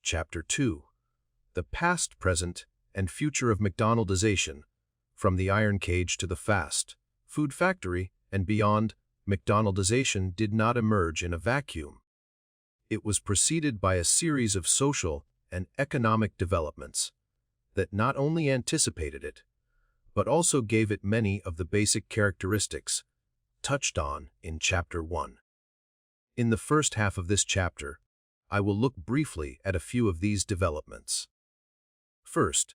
Chapter 2. The Past, Present, and Future of McDonaldization, from the Iron Cage to the Fast Food Factory and beyond. McDonaldization did not emerge in a vacuum. It was preceded by a series of social and economic developments that not only anticipated it, but also gave it many of the basic characteristics touched on in Chapter 1. In the first half of this chapter, I will look briefly at a few of these developments. First,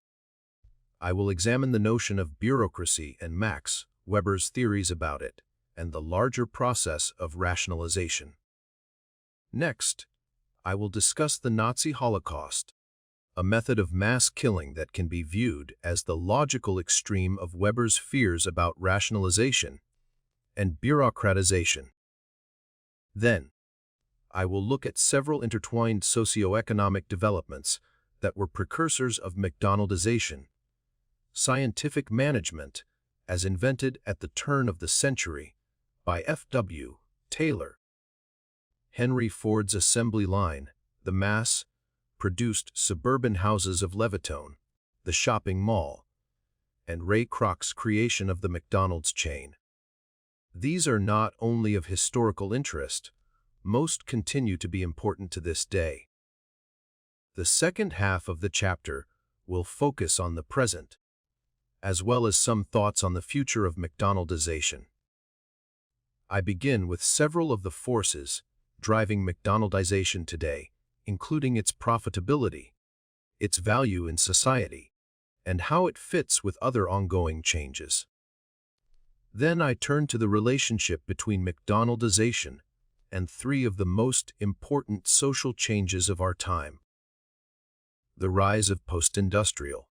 I will examine the notion of bureaucracy and Max Weber's theories about it, and the larger process of rationalization. Next, I will discuss the Nazi Holocaust, a method of mass killing that can be viewed as the logical extreme of Weber's fears about rationalization and bureaucratization. Then, I will look at several intertwined socioeconomic developments that were precursors of McDonaldization: scientific management, as invented at the turn of the century by F.W. Taylor; Henry Ford's assembly line, the mass-produced suburban houses of Levittown, the shopping mall; and Ray Kroc's creation of the McDonald's chain. These are not only of historical interest, most continue to be important to this day. The second half of the chapter will focus on the present, as well as some thoughts on the future of McDonaldization. I begin with several of the forces driving McDonaldization today, including its profitability, its value in society, and how it fits with other ongoing changes. Then I turn to the relationship between McDonaldization and three of the most important social changes of our time: the rise of post-industrial,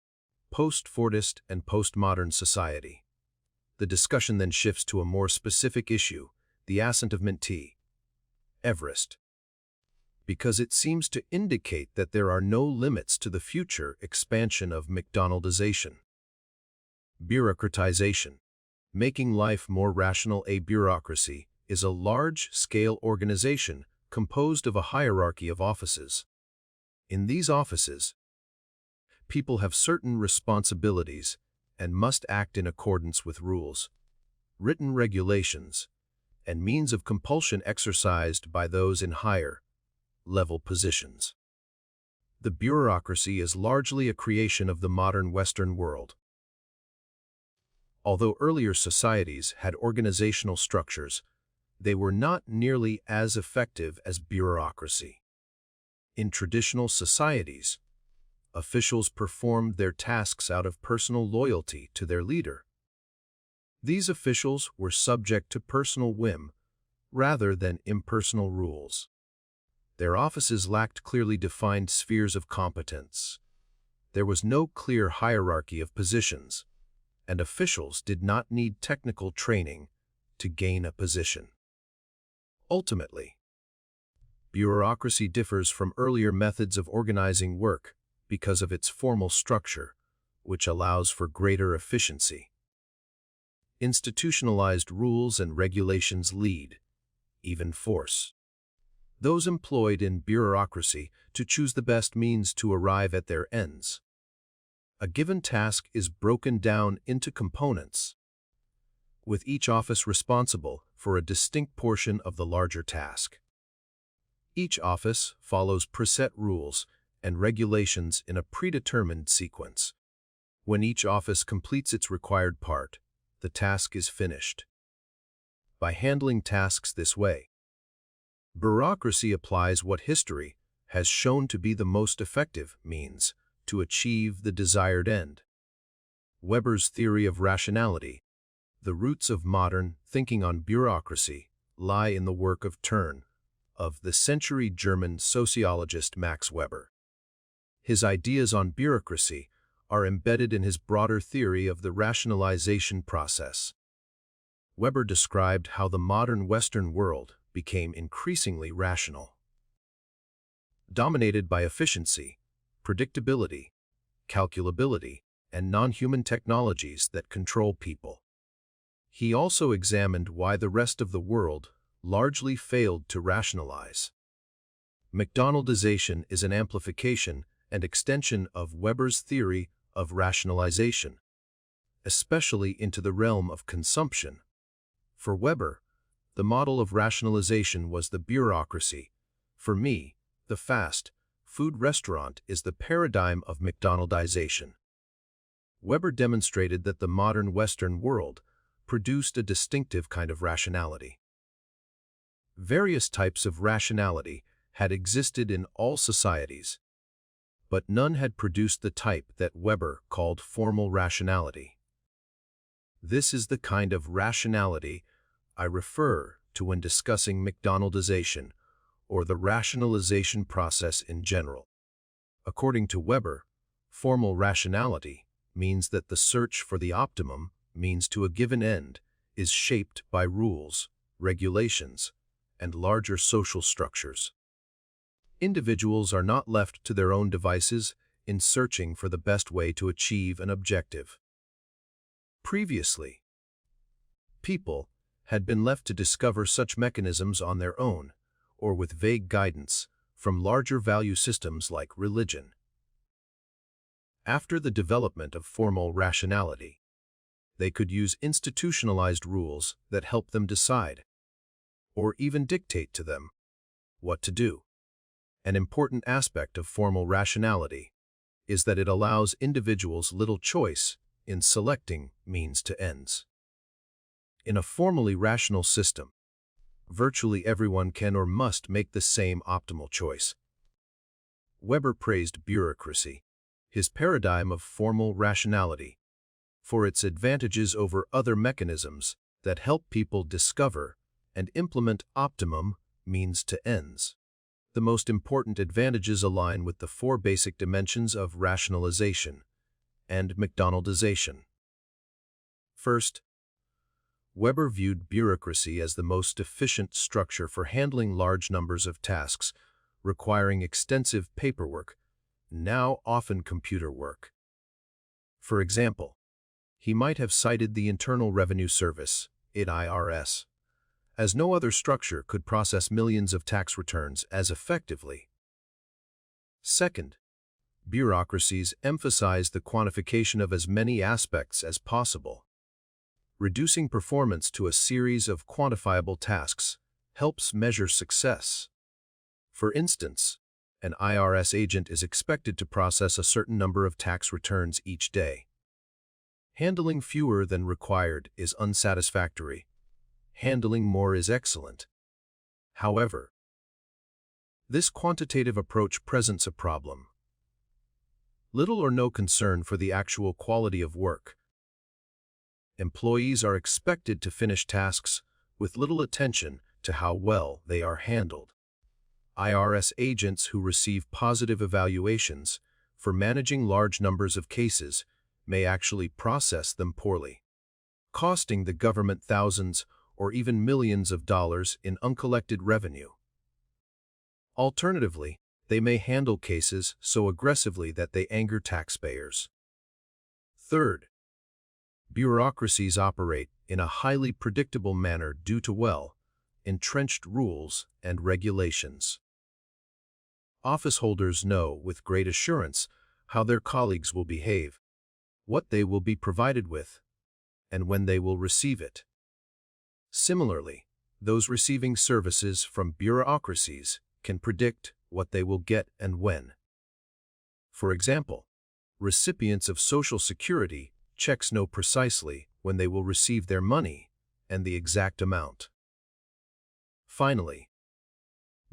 post-Fordist, and postmodern society. The discussion then shifts to a more specific issue, the ascent of Mt. Everest, because it seems to indicate that there are no limits to the future expansion of McDonaldization. Bureaucratization, making life more rational. A bureaucracy is a large-scale organization composed of a hierarchy of offices. In these offices, people have certain responsibilities and must act in accordance with rules, written regulations, and means of compulsion exercised by those in higher-level positions. The bureaucracy is largely a creation of the modern Western world. Although earlier societies had organizational structures, they were not nearly as effective as bureaucracy. In traditional societies, officials performed their tasks out of personal loyalty to their leader. These officials were subject to personal whim rather than impersonal rules. Their offices lacked clearly defined spheres of competence. There was no clear hierarchy of positions, and officials did not need technical training to gain a position. Ultimately, bureaucracy differs from earlier methods of organizing work because of its formal structure, which allows for greater efficiency. Institutionalized rules and regulations lead, even force, those employed in bureaucracy to choose the best means to arrive at their ends. A given task is broken down into components, with each office responsible for a distinct portion of the larger task. Each office follows preset rules and regulations in a predetermined sequence. When each office completes its required part, the task is finished. By handling tasks this way, bureaucracy applies what history has shown to be the most effective means to achieve the desired end. Weber's theory of rationality, the roots of modern thinking on bureaucracy, lie in the work of turn of the century German sociologist Max Weber. His ideas on bureaucracy are embedded in his broader theory of the rationalization process. Weber described how the modern Western world became increasingly rational, dominated by efficiency, predictability, calculability, and non-human technologies that control people. He also examined why the rest of the world largely failed to rationalize. McDonaldization is an amplification and extension of Weber's theory of rationalization, especially into the realm of consumption. For Weber, the model of rationalization was the bureaucracy. For me, the fast food restaurant is the paradigm of McDonaldization. Weber demonstrated that the modern Western world produced a distinctive kind of rationality. Various types of rationality had existed in all societies, but none had produced the type that Weber called formal rationality. This is the kind of rationality I refer to when discussing McDonaldization, or the rationalization process in general. According to Weber, formal rationality means that the search for the optimum means to a given end is shaped by rules, regulations, and larger social structures. Individuals are not left to their own devices in searching for the best way to achieve an objective. Previously, people had been left to discover such mechanisms on their own, or with vague guidance from larger value systems like religion. After the development of formal rationality, they could use institutionalized rules that help them decide, or even dictate to them, what to do. An important aspect of formal rationality is that it allows individuals little choice in selecting means to ends. In a formally rational system, virtually everyone can or must make the same optimal choice. Weber praised bureaucracy, his paradigm of formal rationality, for its advantages over other mechanisms that help people discover and implement optimum means to ends. The most important advantages align with the four basic dimensions of rationalization and McDonaldization. First, Weber viewed bureaucracy as the most efficient structure for handling large numbers of tasks requiring extensive paperwork, now often computer work. For example, he might have cited the Internal Revenue Service, IRS, as no other structure could process millions of tax returns as effectively. Second, bureaucracies emphasize the quantification of as many aspects as possible. Reducing performance to a series of quantifiable tasks helps measure success. For instance, an IRS agent is expected to process a certain number of tax returns each day. Handling fewer than required is unsatisfactory. Handling more is excellent. However, this quantitative approach presents a problem. Little or no concern for the actual quality of work. Employees are expected to finish tasks with little attention to how well they are handled. IRS agents who receive positive evaluations for managing large numbers of cases may actually process them poorly, costing the government thousands or even millions of dollars in uncollected revenue. Alternatively, they may handle cases so aggressively that they anger taxpayers. Third, bureaucracies operate in a highly predictable manner due to well-entrenched rules and regulations. Office holders know with great assurance how their colleagues will behave, what they will be provided with, and when they will receive it. Similarly, those receiving services from bureaucracies can predict what they will get and when. For example, recipients of Social Security checks know precisely when they will receive their money and the exact amount. Finally,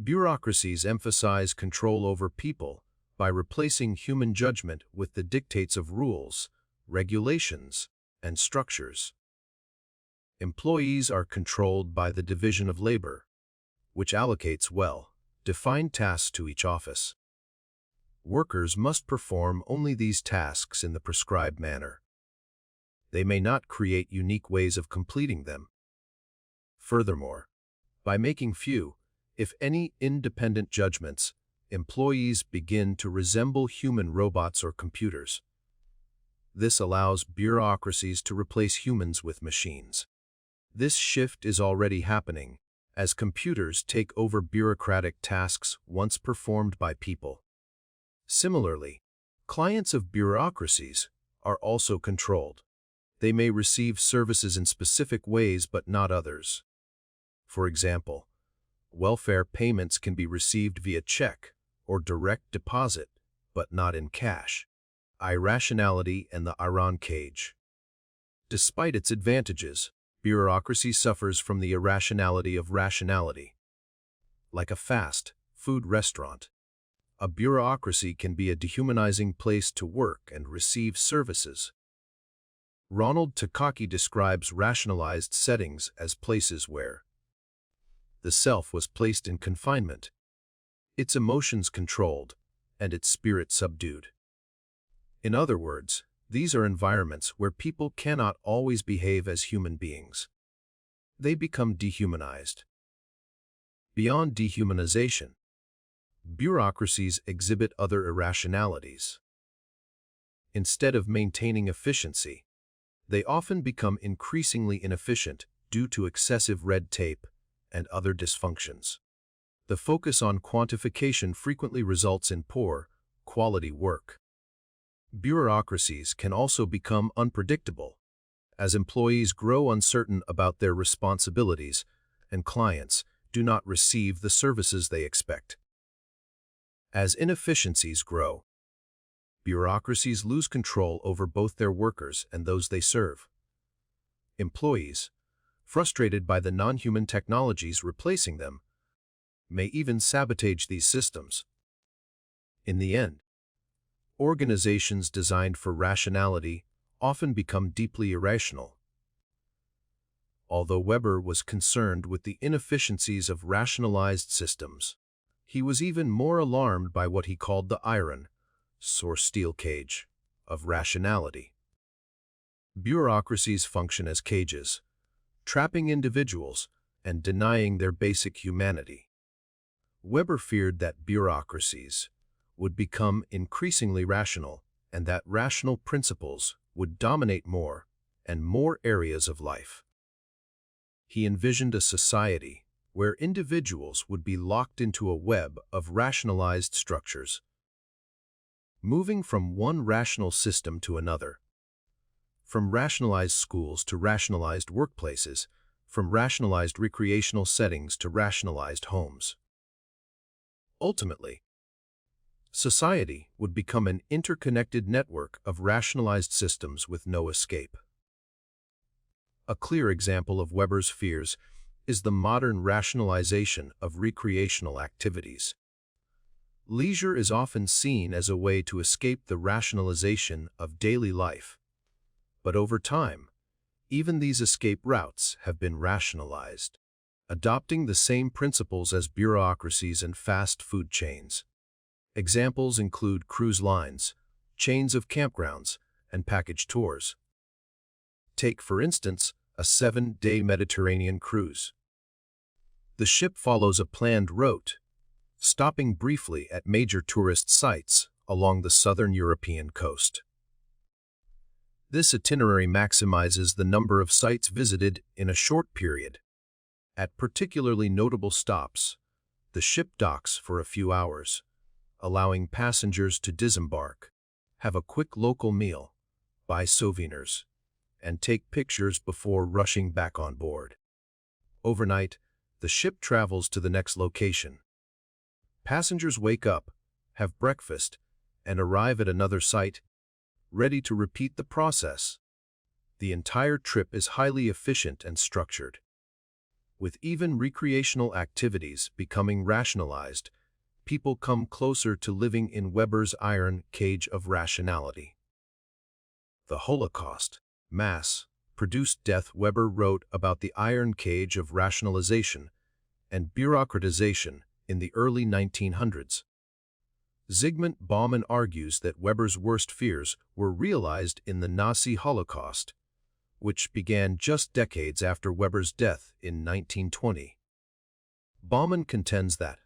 bureaucracies emphasize control over people by replacing human judgment with the dictates of rules, regulations, and structures. Employees are controlled by the division of labor, which allocates well-defined tasks to each office. Workers must perform only these tasks in the prescribed manner. They may not create unique ways of completing them. Furthermore, by making few, if any, independent judgments, employees begin to resemble human robots or computers. This allows bureaucracies to replace humans with machines. This shift is already happening, as computers take over bureaucratic tasks once performed by people. Similarly, clients of bureaucracies are also controlled. They may receive services in specific ways but not others. For example, welfare payments can be received via check or direct deposit, but not in cash. Irrationality and the iron cage. Despite its advantages, bureaucracy suffers from the irrationality of rationality. Like a fast food restaurant, a bureaucracy can be a dehumanizing place to work and receive services. Ronald Takaki describes rationalized settings as places where the self was placed in confinement, its emotions controlled, and its spirit subdued. In other words, these are environments where people cannot always behave as human beings. They become dehumanized. Beyond dehumanization, bureaucracies exhibit other irrationalities. Instead of maintaining efficiency, they often become increasingly inefficient due to excessive red tape and other dysfunctions. The focus on quantification frequently results in poor, quality work. Bureaucracies can also become unpredictable, as employees grow uncertain about their responsibilities and clients do not receive the services they expect. As inefficiencies grow, bureaucracies lose control over both their workers and those they serve. Employees, frustrated by the non-human technologies replacing them, may even sabotage these systems. In the end, organizations designed for rationality often become deeply irrational. Although Weber was concerned with the inefficiencies of rationalized systems, he was even more alarmed by what he called the iron, or steel cage, of rationality. Bureaucracies function as cages, trapping individuals and denying their basic humanity. Weber feared that bureaucracies would become increasingly rational and that rational principles would dominate more and more areas of life. He envisioned a society where individuals would be locked into a web of rationalized structures, moving from one rational system to another, from rationalized schools to rationalized workplaces, from rationalized recreational settings to rationalized homes. Ultimately, society would become an interconnected network of rationalized systems with no escape. A clear example of Weber's fears is the modern rationalization of recreational activities. Leisure is often seen as a way to escape the rationalization of daily life. But over time, even these escape routes have been rationalized, adopting the same principles as bureaucracies and fast food chains. Examples include cruise lines, chains of campgrounds, and package tours. Take, for instance, a 7-day Mediterranean cruise. The ship follows a planned route, stopping briefly at major tourist sites along the southern European coast. This itinerary maximizes the number of sites visited in a short period. At particularly notable stops, the ship docks for a few hours, allowing passengers to disembark, have a quick local meal, buy souvenirs, and take pictures before rushing back on board. Overnight, the ship travels to the next location. Passengers wake up, have breakfast, and arrive at another site, ready to repeat the process. The entire trip is highly efficient and structured. With even recreational activities becoming rationalized, people come closer to living in Weber's iron cage of rationality. The Holocaust, mass-produced death. Weber wrote about the iron cage of rationalization and bureaucratization in the early 1900s. Zygmunt Bauman argues that Weber's worst fears were realized in the Nazi Holocaust, which began just decades after Weber's death in 1920. Bauman contends that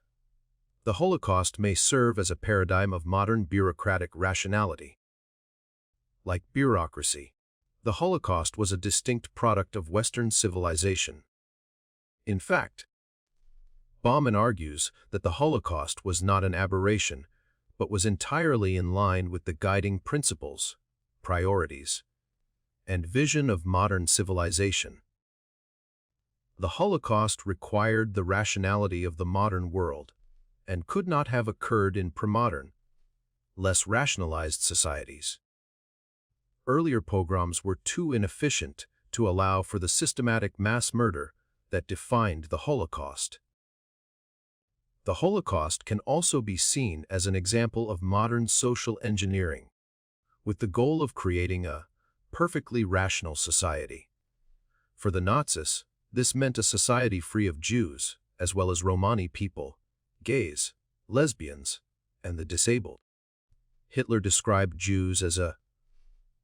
the Holocaust may serve as a paradigm of modern bureaucratic rationality. Like bureaucracy, the Holocaust was a distinct product of Western civilization. In fact, Bauman argues that the Holocaust was not an aberration, but was entirely in line with the guiding principles, priorities, and vision of modern civilization. The Holocaust required the rationality of the modern world and could not have occurred in premodern, less rationalized societies. Earlier pogroms were too inefficient to allow for the systematic mass murder that defined the Holocaust. The Holocaust can also be seen as an example of modern social engineering, with the goal of creating a perfectly rational society. For the Nazis, this meant a society free of Jews, as well as Romani people, gays, lesbians, and the disabled. Hitler described Jews as a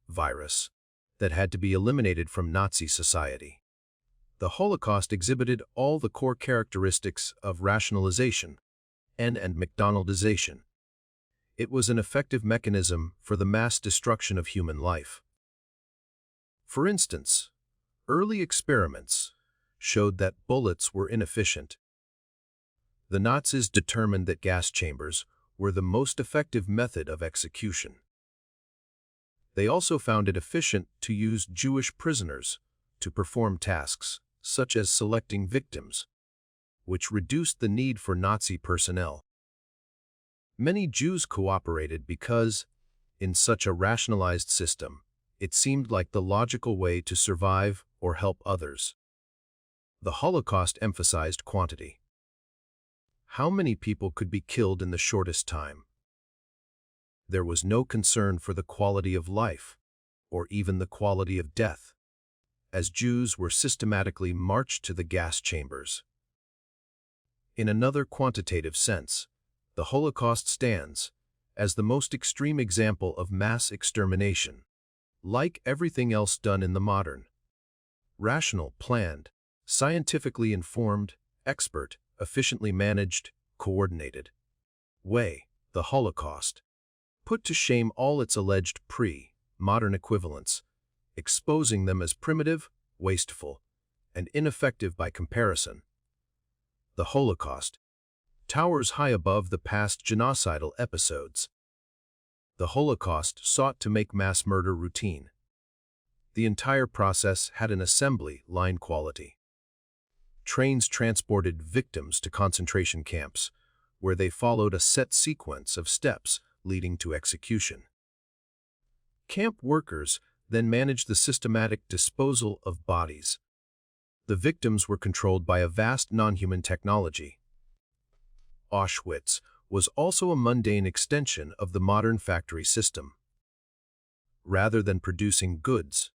virus that had to be eliminated from Nazi society. The Holocaust exhibited all the core characteristics of rationalization and McDonaldization. It was an effective mechanism for the mass destruction of human life. For instance, early experiments showed that bullets were inefficient. The Nazis determined that gas chambers were the most effective method of execution. They also found it efficient to use Jewish prisoners to perform tasks such as selecting victims, which reduced the need for Nazi personnel. Many Jews cooperated because, in such a rationalized system, it seemed like the logical way to survive or help others. The Holocaust emphasized quantity. How many people could be killed in the shortest time? There was no concern for the quality of life, or even the quality of death, as Jews were systematically marched to the gas chambers. In another quantitative sense, the Holocaust stands as the most extreme example of mass extermination. Like everything else done in the modern, rational, planned, scientifically informed, expert, efficiently managed, coordinated way, the Holocaust put to shame all its alleged pre-modern equivalents, exposing them as primitive, wasteful, and ineffective by comparison. The Holocaust towers high above the past genocidal episodes. The Holocaust sought to make mass murder routine. The entire process had an assembly line quality. Trains transported victims to concentration camps, where they followed a set sequence of steps leading to execution. Camp workers then managed the systematic disposal of bodies. The victims were controlled by a vast non-human technology. Auschwitz was also a mundane extension of the modern factory system. Rather than producing goods,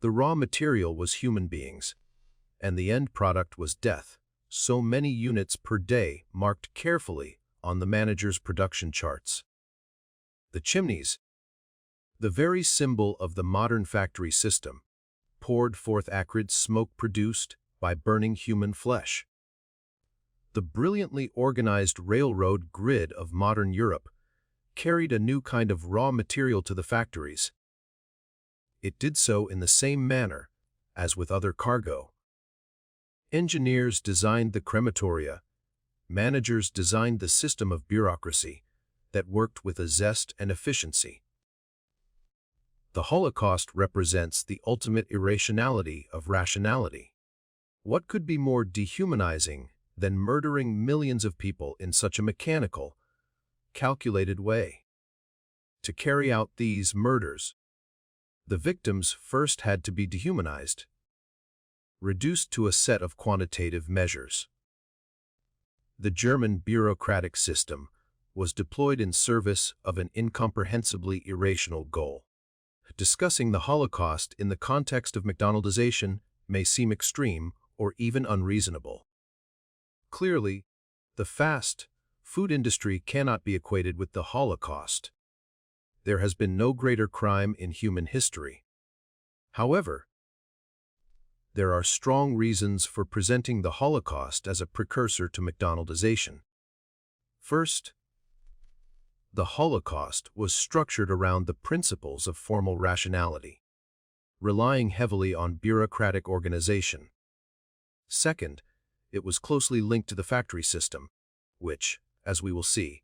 the raw material was human beings, and the end product was death, so many units per day marked carefully on the manager's production charts. The chimneys, the very symbol of the modern factory system, poured forth acrid smoke produced by burning human flesh. The brilliantly organized railroad grid of modern Europe carried a new kind of raw material to the factories. It did so in the same manner as with other cargo. Engineers designed the crematoria. Managers designed the system of bureaucracy that worked with a zest and efficiency. The Holocaust represents the ultimate irrationality of rationality. What could be more dehumanizing than murdering millions of people in such a mechanical, calculated way? To carry out these murders, the victims first had to be dehumanized, reduced to a set of quantitative measures. The German bureaucratic system was deployed in service of an incomprehensibly irrational goal. Discussing the Holocaust in the context of McDonaldization may seem extreme or even unreasonable. Clearly, the fast food industry cannot be equated with the Holocaust. There has been no greater crime in human history. However, there are strong reasons for presenting the Holocaust as a precursor to McDonaldization. First, the Holocaust was structured around the principles of formal rationality, relying heavily on bureaucratic organization. Second, it was closely linked to the factory system, which, as we will see,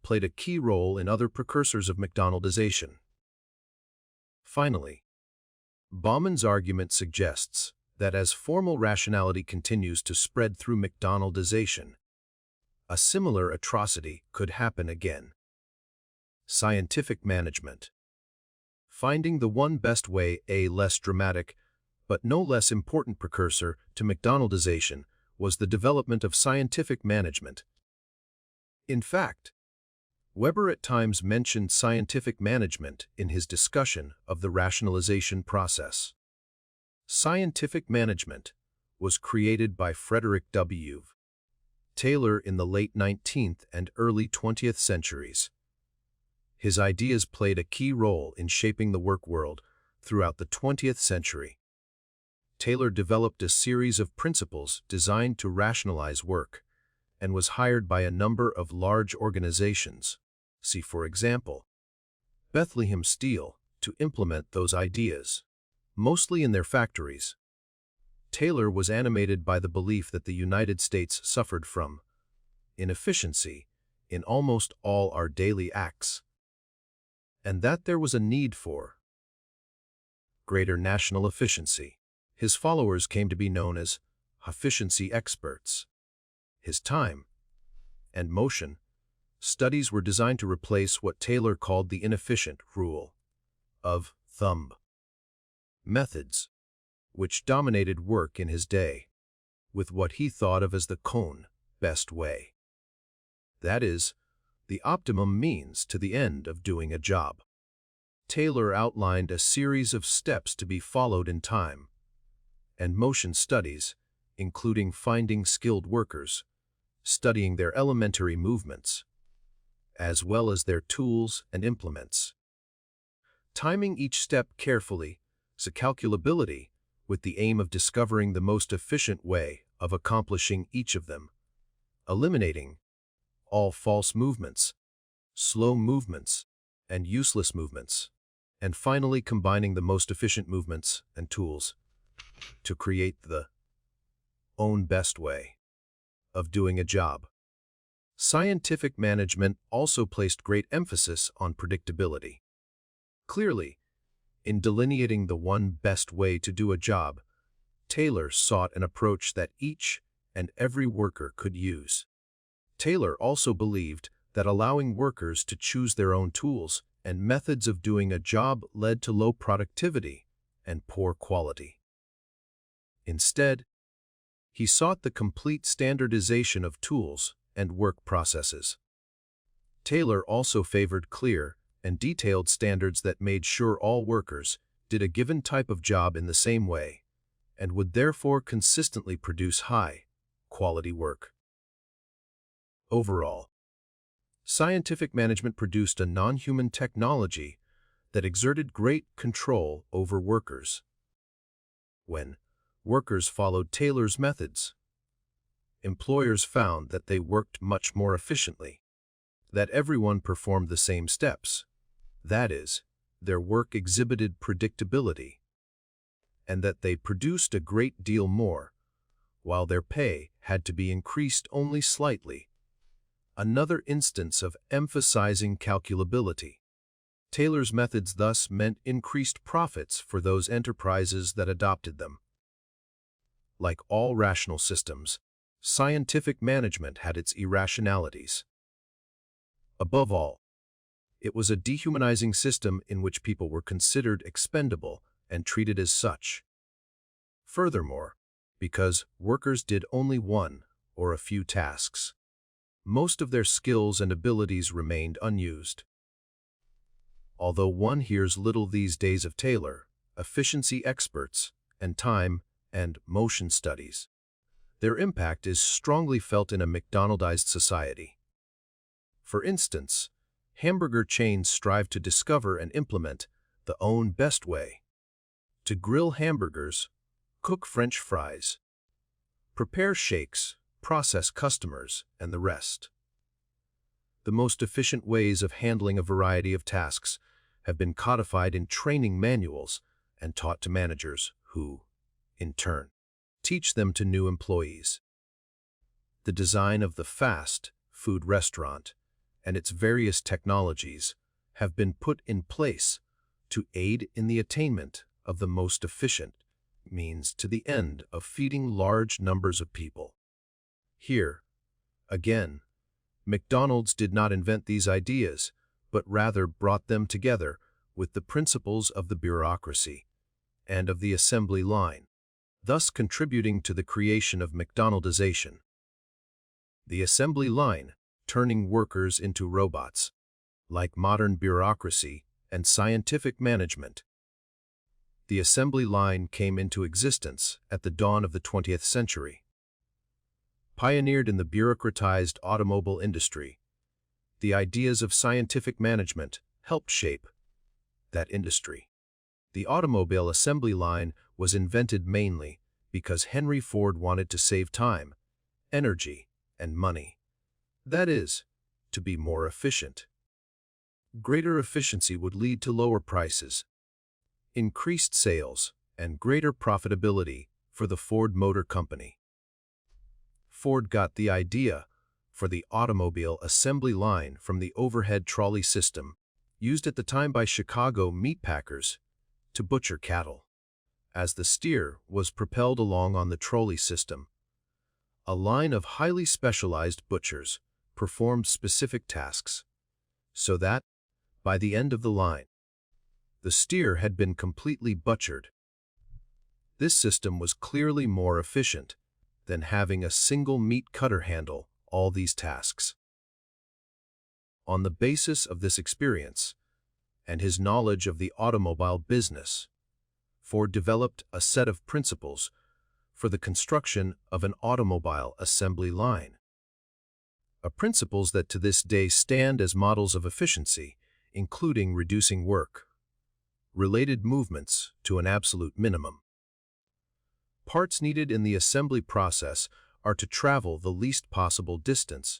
played a key role in other precursors of McDonaldization. Finally, Baumann's argument suggests that as formal rationality continues to spread through McDonaldization, a similar atrocity could happen again. Scientific management. Finding the one best way, a less dramatic, but no less important precursor to McDonaldization was the development of scientific management. In fact, Weber at times mentioned scientific management in his discussion of the rationalization process. Scientific management was created by Frederick W. Taylor in the late 19th and early 20th centuries. His ideas played a key role in shaping the work world throughout the 20th century. Taylor developed a series of principles designed to rationalize work, and was hired by a number of large organizations, see for example, Bethlehem Steel, to implement those ideas, mostly in their factories. Taylor was animated by the belief that the United States suffered from inefficiency in almost all our daily acts, and that there was a need for greater national efficiency. His followers came to be known as efficiency experts. His time and motion studies were designed to replace what Taylor called the inefficient rule of thumb methods, which dominated work in his day, with what he thought of as the cone best way. That is, the optimum means to the end of doing a job. Taylor outlined a series of steps to be followed in time and motion studies, including finding skilled workers, studying their elementary movements, as well as their tools and implements. Timing each step carefully, so calculability, with the aim of discovering the most efficient way of accomplishing each of them, eliminating all false movements, slow movements, and useless movements, and finally combining the most efficient movements and tools to create the own best way of doing a job. Scientific management also placed great emphasis on predictability. Clearly, in delineating the one best way to do a job, Taylor sought an approach that each and every worker could use. Taylor also believed that allowing workers to choose their own tools and methods of doing a job led to low productivity and poor quality. Instead, he sought the complete standardization of tools and work processes. Taylor also favored clear and detailed standards that made sure all workers did a given type of job in the same way, and would therefore consistently produce high-quality work. Overall, scientific management produced a non-human technology that exerted great control over workers. When workers followed Taylor's methods, employers found that they worked much more efficiently, that everyone performed the same steps, that is, their work exhibited predictability, and that they produced a great deal more, while their pay had to be increased only slightly. Another instance of emphasizing calculability. Taylor's methods thus meant increased profits for those enterprises that adopted them. Like all rational systems, scientific management had its irrationalities. Above all, it was a dehumanizing system in which people were considered expendable and treated as such. Furthermore, because workers did only one or a few tasks, most of their skills and abilities remained unused. Although one hears little these days of Taylor, efficiency experts, and time and motion studies, their impact is strongly felt in a McDonaldized society. For instance, hamburger chains strive to discover and implement the own best way to grill hamburgers, cook French fries, prepare shakes, process customers, and the rest. The most efficient ways of handling a variety of tasks have been codified in training manuals and taught to managers who, in turn, teach them to new employees. the design of the fast food restaurant and its various technologies have been put in place to aid in the attainment of the most efficient means to the end of feeding large numbers of people. Here, again, McDonald's did not invent these ideas, but rather brought them together with the principles of the bureaucracy and of the assembly line, thus contributing to the creation of McDonaldization. The assembly line, turning workers into robots, like modern bureaucracy and scientific management. The assembly line came into existence at the dawn of the 20th century. Pioneered in the bureaucratized automobile industry, the ideas of scientific management helped shape that industry. The automobile assembly line was invented mainly because Henry Ford wanted to save time, energy, and money. That is, to be more efficient. Greater efficiency would lead to lower prices, increased sales, and greater profitability for the Ford Motor Company. Ford got the idea for the automobile assembly line from the overhead trolley system used at the time by Chicago meatpackers to butcher cattle. As the steer was propelled along on the trolley system, a line of highly specialized butchers performed specific tasks, so that, by the end of the line, the steer had been completely butchered. This system was clearly more efficient than having a single meat cutter handle all these tasks. On the basis of this experience and his knowledge of the automobile business, Ford developed a set of principles for the construction of an automobile assembly line. Principles that to this day stand as models of efficiency, including reducing work-related movements to an absolute minimum. Parts needed in the assembly process are to travel the least possible distance.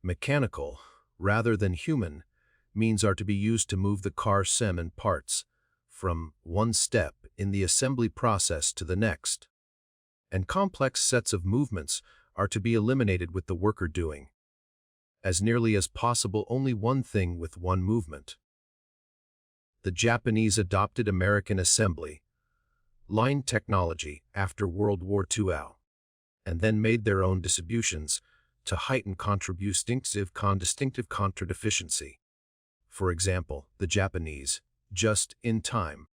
Mechanical, rather than human, means are to be used to move the car stem and parts from one step in the assembly process to the next. And complex sets of movements are to be eliminated with the worker doing, as nearly as possible, only one thing with one movement. The Japanese adopted American assembly line technology after World War II and then made their own distributions to heighten distinctive efficiency. For example, the Japanese just-in-time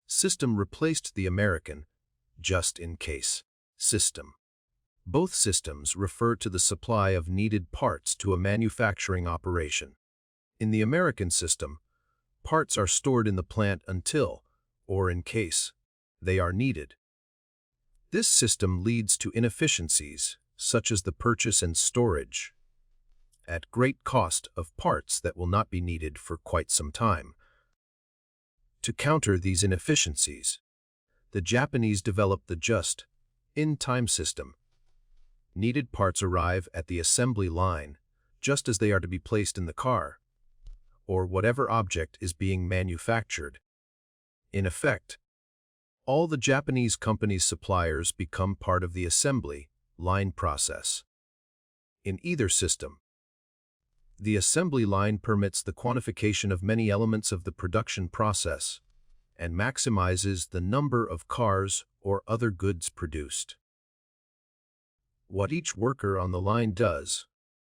system replaced the American just-in-case system. Both systems refer to the supply of needed parts to a manufacturing operation. In the American system, parts are stored in the plant until, or in case, they are needed. This system leads to inefficiencies, such as the purchase and storage, at great cost of parts that will not be needed for quite some time. To counter these inefficiencies, the Japanese developed the just-in-time system. Needed parts arrive at the assembly line just as they are to be placed in the car, or whatever object is being manufactured. In effect, all the Japanese company's suppliers become part of the assembly line process. In either system, the assembly line permits the quantification of many elements of the production process and maximizes the number of cars or other goods produced. What each worker on the line does,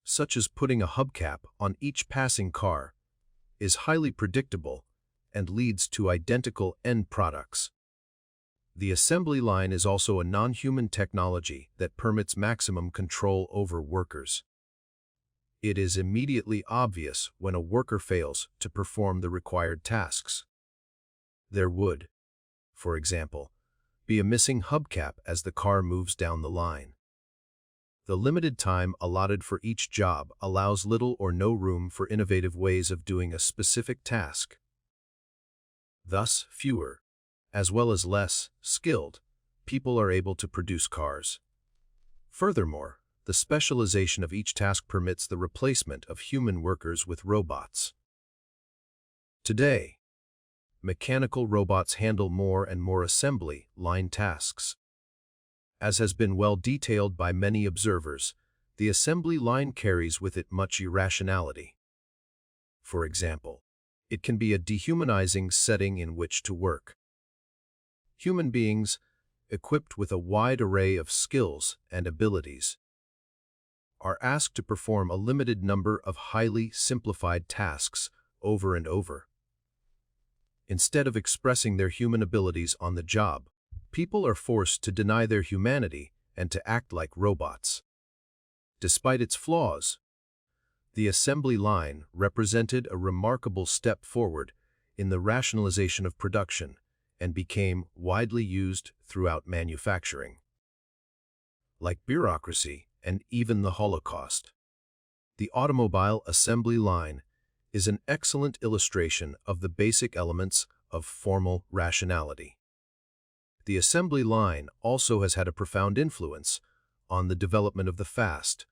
such as putting a hubcap on each passing car, is highly predictable and leads to identical end products. The assembly line is also a non-human technology that permits maximum control over workers. It is immediately obvious when a worker fails to perform the required tasks. There would, for example, be a missing hubcap as the car moves down the line. The limited time allotted for each job allows little or no room for innovative ways of doing a specific task. Thus, fewer, as well as less skilled, people are able to produce cars. Furthermore, the specialization of each task permits the replacement of human workers with robots. Today, mechanical robots handle more and more assembly line tasks. As has been well detailed by many observers, The assembly line carries with it much irrationality. For example, it can be a dehumanizing setting in which to work. Human beings, equipped with a wide array of skills and abilities, are asked to perform a limited number of highly simplified tasks over and over. Instead of expressing their human abilities on the job, people are forced to deny their humanity and to act like robots. Despite its flaws, the assembly line represented a remarkable step forward in the rationalization of production and became widely used throughout manufacturing. Like bureaucracy and even the Holocaust, the automobile assembly line is an excellent illustration of the basic elements of formal rationality. The assembly line also has had a profound influence on the development of the fast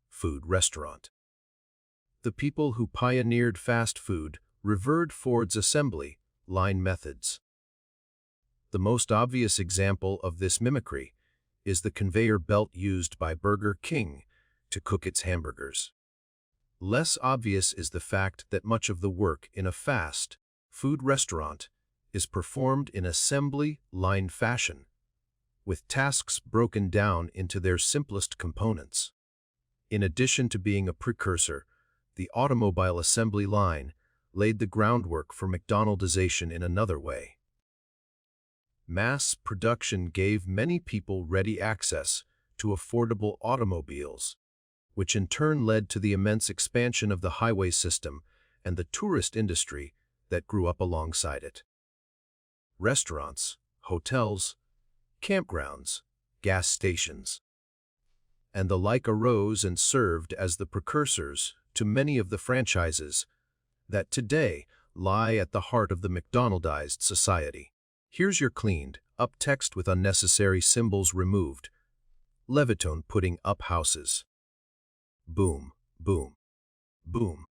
food restaurant. The people who pioneered fast food revered Ford's assembly line methods. The most obvious example of this mimicry is the conveyor belt used by Burger King to cook its hamburgers. Less obvious is the fact that much of the work in a fast food restaurant is performed in assembly line fashion, with tasks broken down into their simplest components. In addition to being a precursor, the automobile assembly line laid the groundwork for McDonaldization in another way. Mass production gave many people ready access to affordable automobiles, which in turn led to the immense expansion of the highway system and the tourist industry that grew up alongside it. Restaurants, hotels, campgrounds, gas stations, and the like arose and served as the precursors to many of the franchises that today lie at the heart of the McDonaldized society. Here's your cleaned up text with unnecessary symbols removed. Levitone putting up houses. Boom, boom, boom.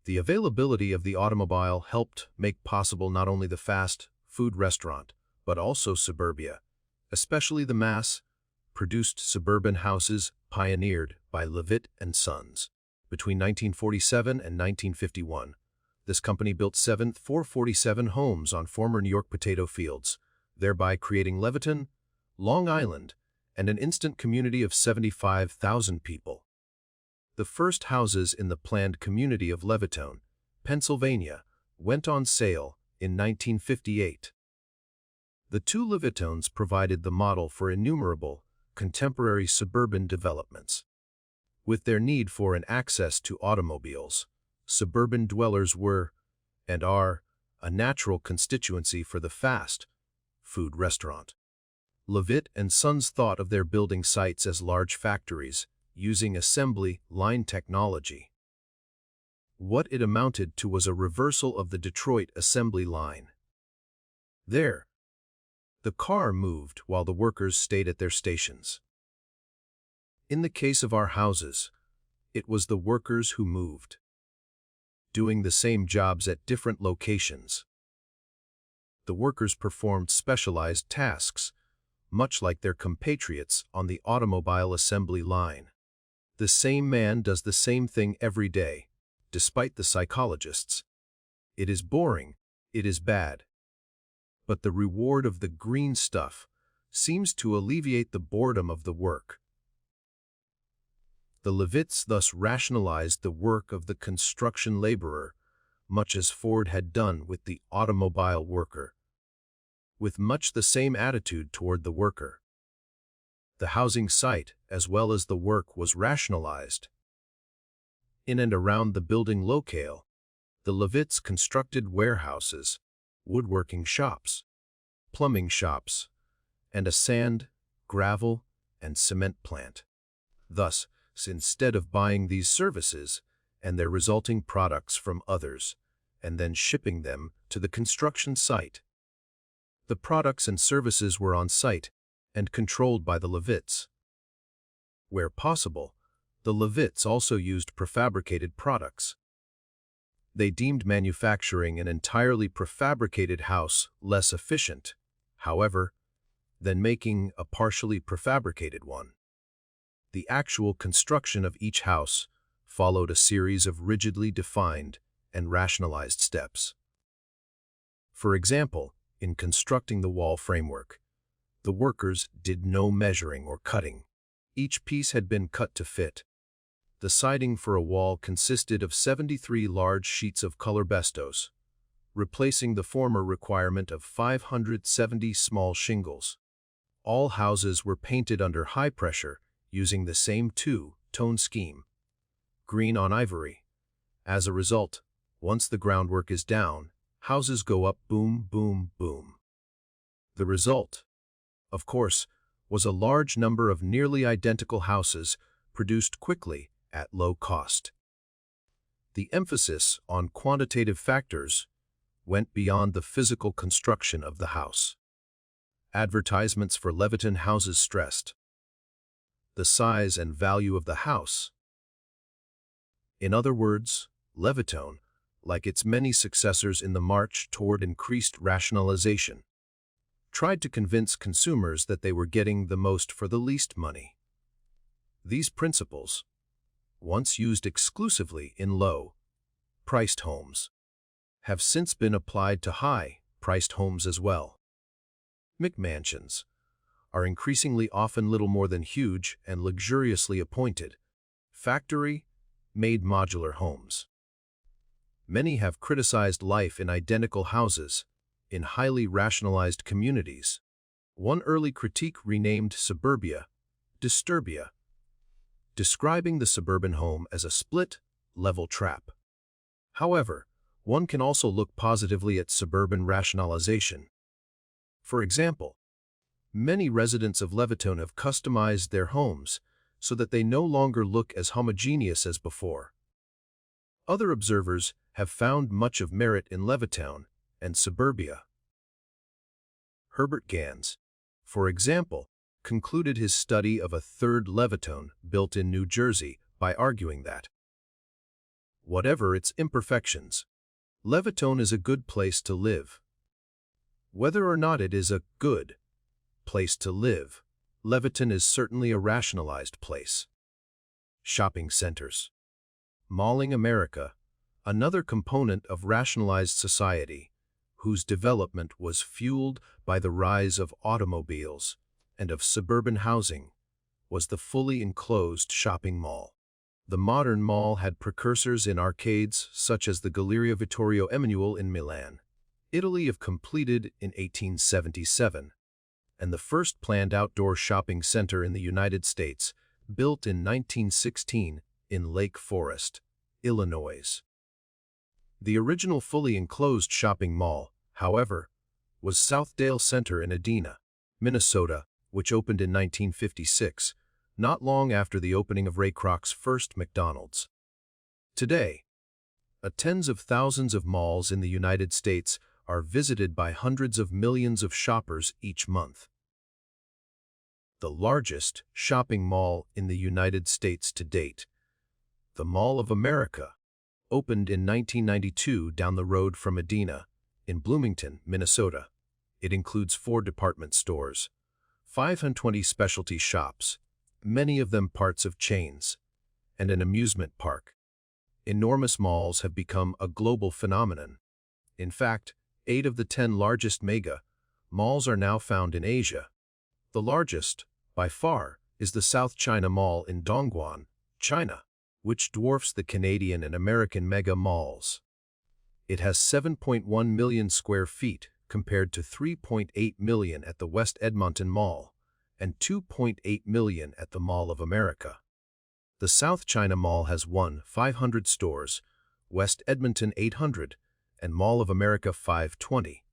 The availability of the automobile helped make possible not only the fast food restaurant, but also suburbia, especially the mass-produced suburban houses pioneered by Levitt and Sons. Between 1947 and 1951, this company built 447 homes on former New York potato fields, thereby creating Leviton, Long Island, and an instant community of 75,000 people. The first houses in the planned community of Levittown, Pennsylvania, went on sale in 1958. The two Levittones provided the model for innumerable contemporary suburban developments. With their need for an access to automobiles, suburban dwellers were, and are, a natural constituency for the fast food restaurant. Levitt and Sons thought of their building sites as large factories, using assembly line technology. What it amounted to was a reversal of the Detroit assembly line. There, the car moved while the workers stayed at their stations. In the case of our houses, it was the workers who moved, doing the same jobs at different locations. The workers performed specialized tasks, much like their compatriots on the automobile assembly line. The same man does the same thing every day, despite the psychologists. It is boring, it is bad. But the reward of the green stuff seems to alleviate the boredom of the work. The Levitts thus rationalized the work of the construction laborer, much as Ford had done with the automobile worker, with much the same attitude toward the worker. The housing site, as well as the work, was rationalized. In and around the building locale, the Levitts constructed warehouses, woodworking shops, plumbing shops, and a sand, gravel, and cement plant. Thus, instead of buying these services and their resulting products from others and then shipping them to the construction site, the products and services were on site and controlled by the Levitts. Where possible, the Levitts also used prefabricated products. They deemed manufacturing an entirely prefabricated house less efficient, however, than making a partially prefabricated one. The actual construction of each house followed a series of rigidly defined and rationalized steps. For example, in constructing the wall framework, the workers did no measuring or cutting. Each piece had been cut to fit. The siding for a wall consisted of 73 large sheets of color bestos, replacing the former requirement of 570 small shingles. All houses were painted under high pressure using the same two-tone scheme, green on ivory. As a result, once the groundwork is down, houses go up boom, boom, boom. The result, of course, was a large number of nearly identical houses produced quickly at low cost. The emphasis on quantitative factors went beyond the physical construction of the house. Advertisements for Leviton houses stressed the size and value of the house. In other words, Leviton, like its many successors in the march toward increased rationalization, tried to convince consumers that they were getting the most for the least money. These principles, once used exclusively in low-priced homes, have since been applied to high-priced homes as well. McMansions are increasingly often little more than huge and luxuriously appointed, factory-made modular homes. Many have criticized life in identical houses in highly rationalized communities. One early critique renamed suburbia disturbia, describing the suburban home as a split-level trap. However, one can also look positively at suburban rationalization. For example, many residents of Leviton have customized their homes so that they no longer look as homogeneous as before. Other observers have found much of merit in Leviton and suburbia. Herbert Gans, for example, concluded his study of a third Leviton built in New Jersey by arguing that, whatever its imperfections, Leviton is a good place to live. Whether or not it is a good place to live, Leviton is certainly a rationalized place. Shopping centers. Malling America, another component of rationalized society, whose development was fueled by the rise of automobiles and of suburban housing, was the fully enclosed shopping mall. The modern mall had precursors in arcades such as the Galleria Vittorio Emanuele in Milan, Italy, completed in 1877, and the first planned outdoor shopping center in the United States, built in 1916 in Lake Forest, Illinois. The original fully enclosed shopping mall, however, was Southdale Center in Edina, Minnesota, which opened in 1956, not long after the opening of Ray Kroc's first McDonald's. Today, tens of thousands of malls in the United States are visited by hundreds of millions of shoppers each month. The largest shopping mall in the United States to date, the Mall of America, opened in 1992 down the road from Edina, in Bloomington, Minnesota. It includes 4 department stores, 520 specialty shops, many of them parts of chains, and an amusement park. Enormous malls have become a global phenomenon. In fact, 8 of the 10 largest mega malls are now found in Asia. The largest, by far, is the South China Mall in Dongguan, China, which dwarfs the Canadian and American mega malls. It has 7.1 million square feet compared to 3.8 million at the West Edmonton Mall and 2.8 million at the Mall of America. The South China Mall has 500 stores, West Edmonton 800, and Mall of America 520.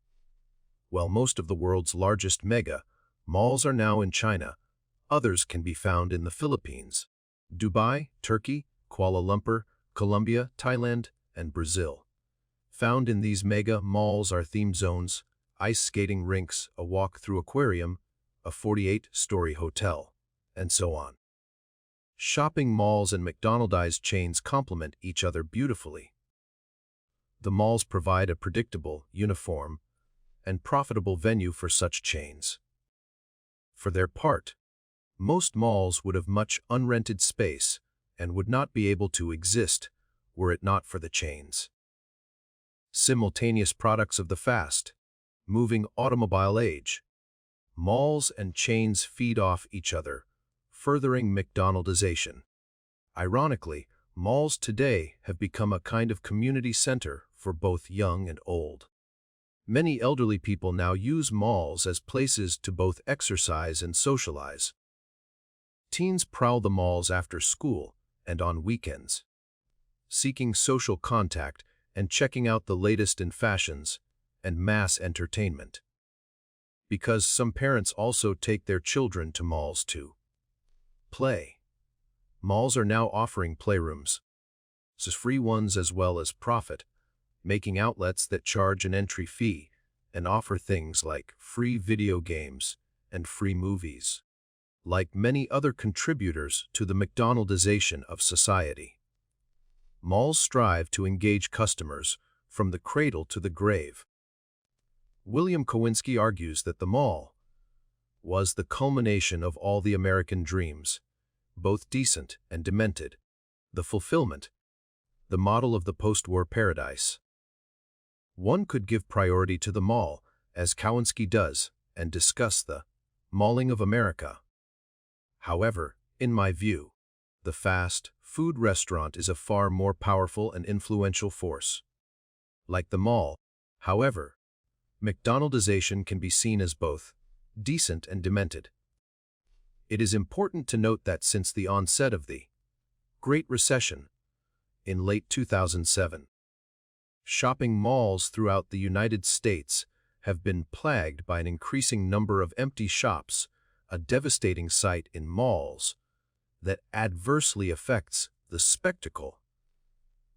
While most of the world's largest mega malls are now in China, others can be found in the Philippines, Dubai, Turkey, Kuala Lumpur, Colombia, Thailand, and Brazil. Found in these mega malls are theme zones, ice skating rinks, a walk-through aquarium, a 48-story hotel, and so on. Shopping malls and McDonaldized chains complement each other beautifully. The malls provide a predictable, uniform, and profitable venue for such chains. For their part, Most malls would have much unrented space and would not be able to exist were it not for the chains. Simultaneous products of the fast, moving automobile age. Malls and chains feed off each other, furthering McDonaldization. Ironically, malls today have become a kind of community center for both young and old. Many elderly people now use malls as places to both exercise and socialize. Teens prowl the malls after school and on weekends, seeking social contact and checking out the latest in fashions and mass entertainment. Because some parents also take their children to malls to play. Malls are now offering playrooms, free ones as well as profit, making outlets that charge an entry fee and offer things like free video games and free movies. Like many other contributors to the McDonaldization of society, malls strive to engage customers from the cradle to the grave. William Kowinski argues that the mall was the culmination of all the American dreams, both decent and demented, the fulfillment, the model of the post-war paradise. One could give priority to the mall, as Kowinski does, and discuss the malling of America. However, in my view, the fast food restaurant is a far more powerful and influential force. Like the mall, however, McDonaldization can be seen as both decent and demented. It is important to note that since the onset of the Great Recession in late 2007, shopping malls throughout the United States have been plagued by an increasing number of empty shops, a devastating sight in malls that adversely affects the spectacle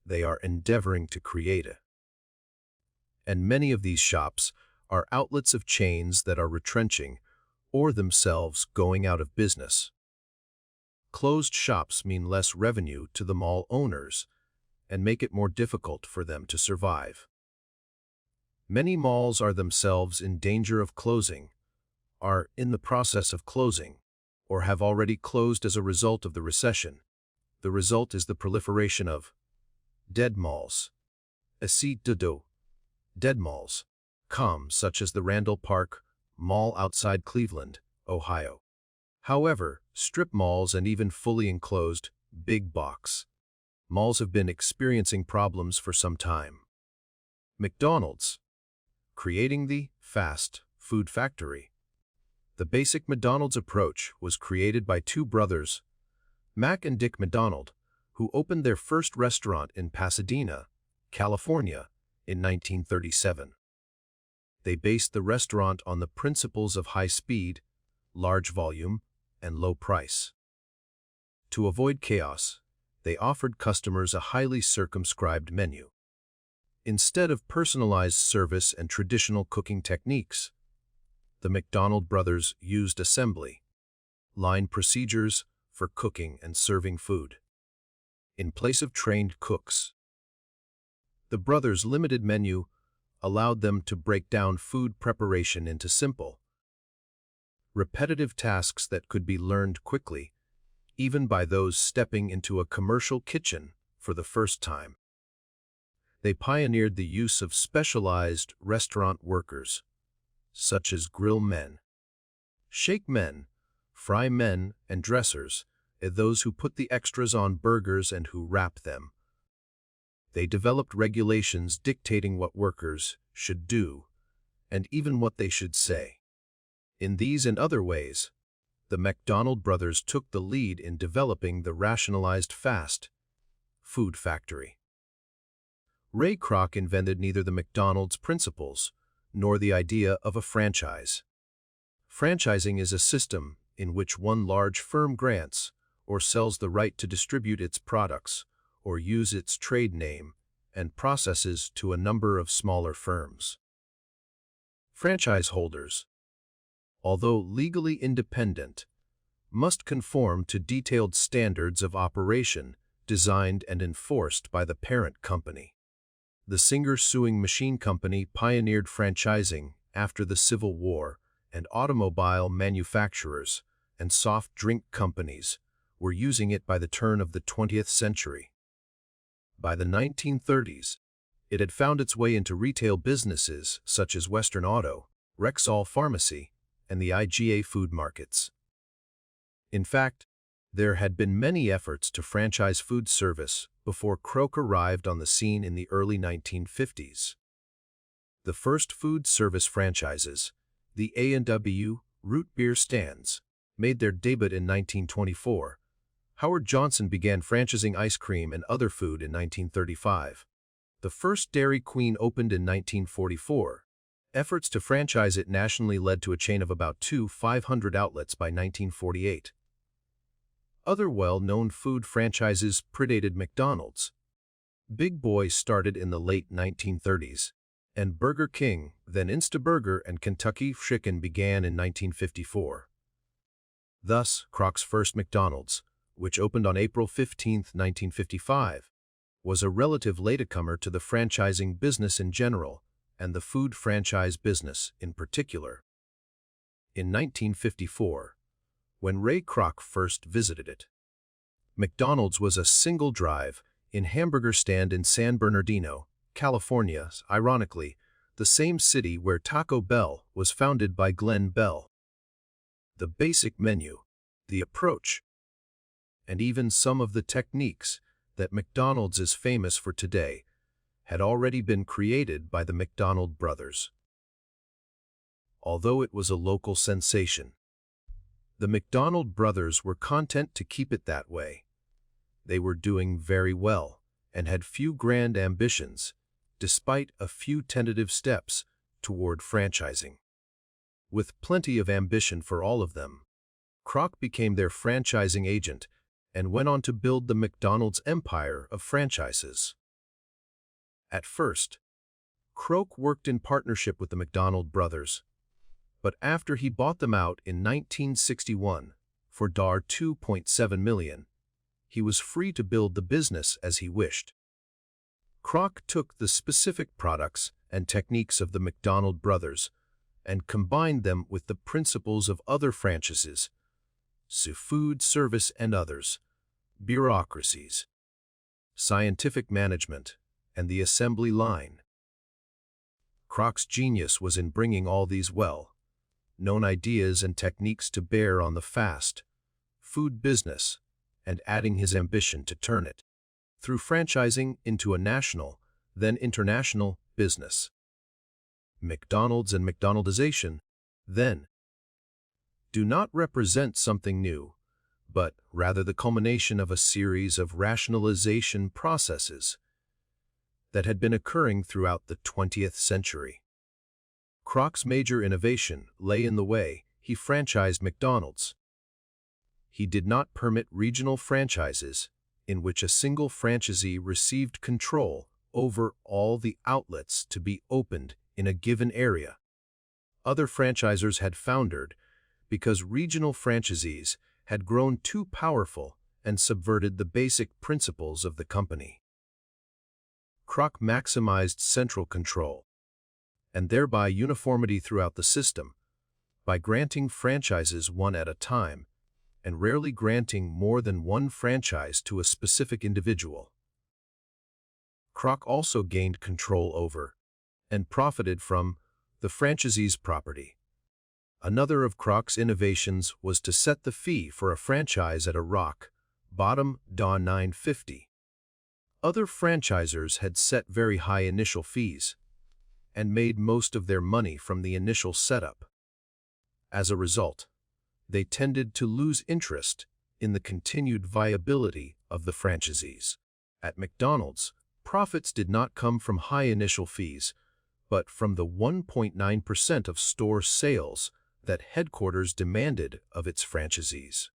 they are endeavoring to create. And many of these shops are outlets of chains that are retrenching or themselves going out of business. Closed shops mean less revenue to the mall owners and make it more difficult for them to survive. Many malls are themselves in danger of closing, are in the process of closing, or have already closed as a result of the recession. The result is the proliferation of dead malls. Dead malls, such as the Randall Park Mall outside Cleveland, Ohio. However, strip malls and even fully enclosed, big box malls have been experiencing problems for some time. McDonald's, creating the fast food factory. The basic McDonald's approach was created by two brothers, Mac and Dick McDonald, who opened their first restaurant in Pasadena, California, in 1937. They based the restaurant on the principles of high speed, large volume, and low price. To avoid chaos, they offered customers a highly circumscribed menu. Instead of personalized service and traditional cooking techniques, the McDonald brothers used assembly line procedures for cooking and serving food. In place of trained cooks, the brothers' limited menu allowed them to break down food preparation into simple, repetitive tasks that could be learned quickly, even by those stepping into a commercial kitchen for the first time. They pioneered the use of specialized restaurant workers, such as grill men, shake men, fry men, and dressers, those who put the extras on burgers and who wrap them. They developed regulations dictating what workers should do and even what they should say. In these and other ways, the McDonald brothers took the lead in developing the rationalized fast food factory. Ray Kroc invented neither the McDonald's principles nor the idea of a franchise. Franchising is a system in which one large firm grants or sells the right to distribute its products or use its trade name and processes to a number of smaller firms. Franchise holders, although legally independent, must conform to detailed standards of operation designed and enforced by the parent company. The Singer Sewing Machine Company pioneered franchising after the Civil War, and automobile manufacturers and soft drink companies were using it by the turn of the 20th century. By the 1930s, it had found its way into retail businesses such as Western Auto, Rexall Pharmacy, and the IGA food markets. In fact, there had been many efforts to franchise food service before Kroc arrived on the scene in the early 1950s. The first food service franchises, the A&W root beer stands, made their debut in 1924. Howard Johnson began franchising ice cream and other food in 1935. The first Dairy Queen opened in 1944. Efforts to franchise it nationally led to a chain of about 500 outlets by 1948. Other well-known food franchises predated McDonald's. Big Boy started in the late 1930s, and Burger King, then Instaburger and Kentucky Chicken began in 1954. Thus, Kroc's first McDonald's, which opened on April 15, 1955, was a relative latecomer to the franchising business in general, and the food franchise business in particular. In 1954, when Ray Kroc first visited it, McDonald's was a single drive-in hamburger stand in San Bernardino, California, ironically, the same city where Taco Bell was founded by Glenn Bell. The basic menu, the approach, and even some of the techniques that McDonald's is famous for today had already been created by the McDonald brothers. Although it was a local sensation, the McDonald brothers were content to keep it that way. They were doing very well and had few grand ambitions, despite a few tentative steps toward franchising. With plenty of ambition for all of them, Kroc became their franchising agent and went on to build the McDonald's empire of franchises. At first, Kroc worked in partnership with the McDonald brothers, but after he bought them out in 1961 for $2.7 million, he was free to build the business as he wished. Kroc took the specific products and techniques of the McDonald brothers and combined them with the principles of other franchises, food service and others, bureaucracies, scientific management, and the assembly line. Kroc's genius was in bringing all these well-known ideas and techniques to bear on the fast food business and adding his ambition to turn it, through franchising, into a national, then international, business. McDonald's and McDonaldization, then, do not represent something new, but rather the culmination of a series of rationalization processes that had been occurring throughout the 20th century. Kroc's major innovation lay in the way he franchised McDonald's. He did not permit regional franchises in which a single franchisee received control over all the outlets to be opened in a given area. Other franchisors had foundered because regional franchisees had grown too powerful and subverted the basic principles of the company. Kroc maximized central control, and thereby uniformity throughout the system, by granting franchises one at a time, and rarely granting more than one franchise to a specific individual. Kroc also gained control over, and profited from, the franchisee's property. Another of Kroc's innovations was to set the fee for a franchise at a rock bottom $9.50. Other franchisors had set very high initial fees and made most of their money from the initial setup. As a result, they tended to lose interest in the continued viability of the franchisees. At McDonald's, profits did not come from high initial fees, but from the 1.9% of store sales that headquarters demanded of its franchisees.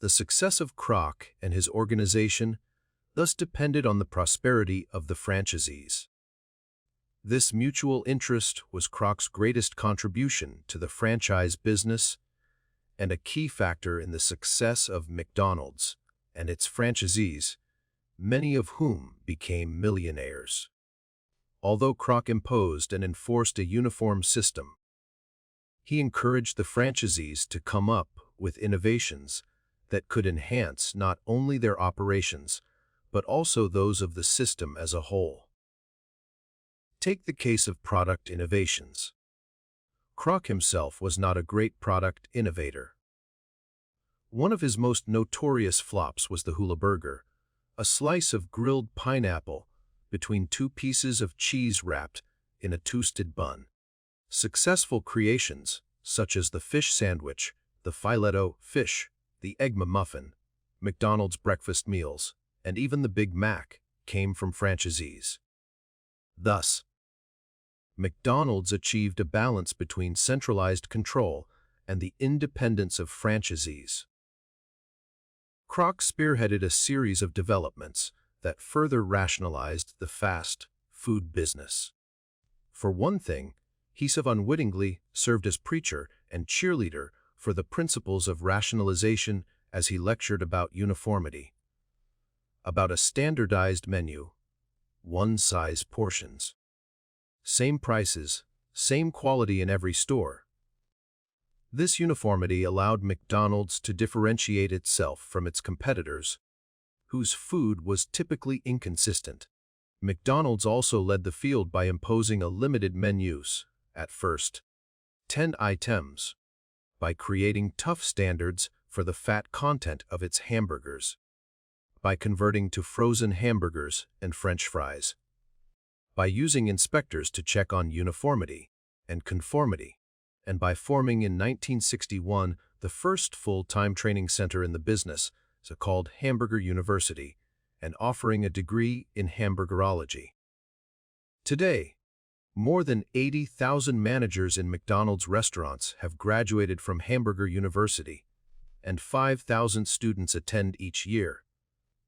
The success of Kroc and his organization thus depended on the prosperity of the franchisees. This mutual interest was Kroc's greatest contribution to the franchise business and a key factor in the success of McDonald's and its franchisees, many of whom became millionaires. Although Kroc imposed and enforced a uniform system, he encouraged the franchisees to come up with innovations that could enhance not only their operations, but also those of the system as a whole. Take the case of product innovations. Kroc himself was not a great product innovator. One of his most notorious flops was the hula burger, a slice of grilled pineapple between two pieces of cheese wrapped in a toasted bun. Successful creations, such as the fish sandwich, the filet-o fish, the egg muffin, McDonald's breakfast meals, and even the Big Mac, came from franchisees. Thus, McDonald's achieved a balance between centralized control and the independence of franchisees. Kroc spearheaded a series of developments that further rationalized the fast food business. For one thing, he unwittingly served as preacher and cheerleader for the principles of rationalization as he lectured about uniformity, about a standardized menu, one-size portions, same prices, same quality in every store. This uniformity allowed McDonald's to differentiate itself from its competitors, whose food was typically inconsistent. McDonald's also led the field by imposing a limited menus, at first 10 items, by creating tough standards for the fat content of its hamburgers, by converting to frozen hamburgers and French fries, by using inspectors to check on uniformity and conformity, and by forming in 1961 the first full-time training center in the business, called Hamburger University, and offering a degree in hamburgerology. Today, more than 80,000 managers in McDonald's restaurants have graduated from Hamburger University, and 5,000 students attend each year,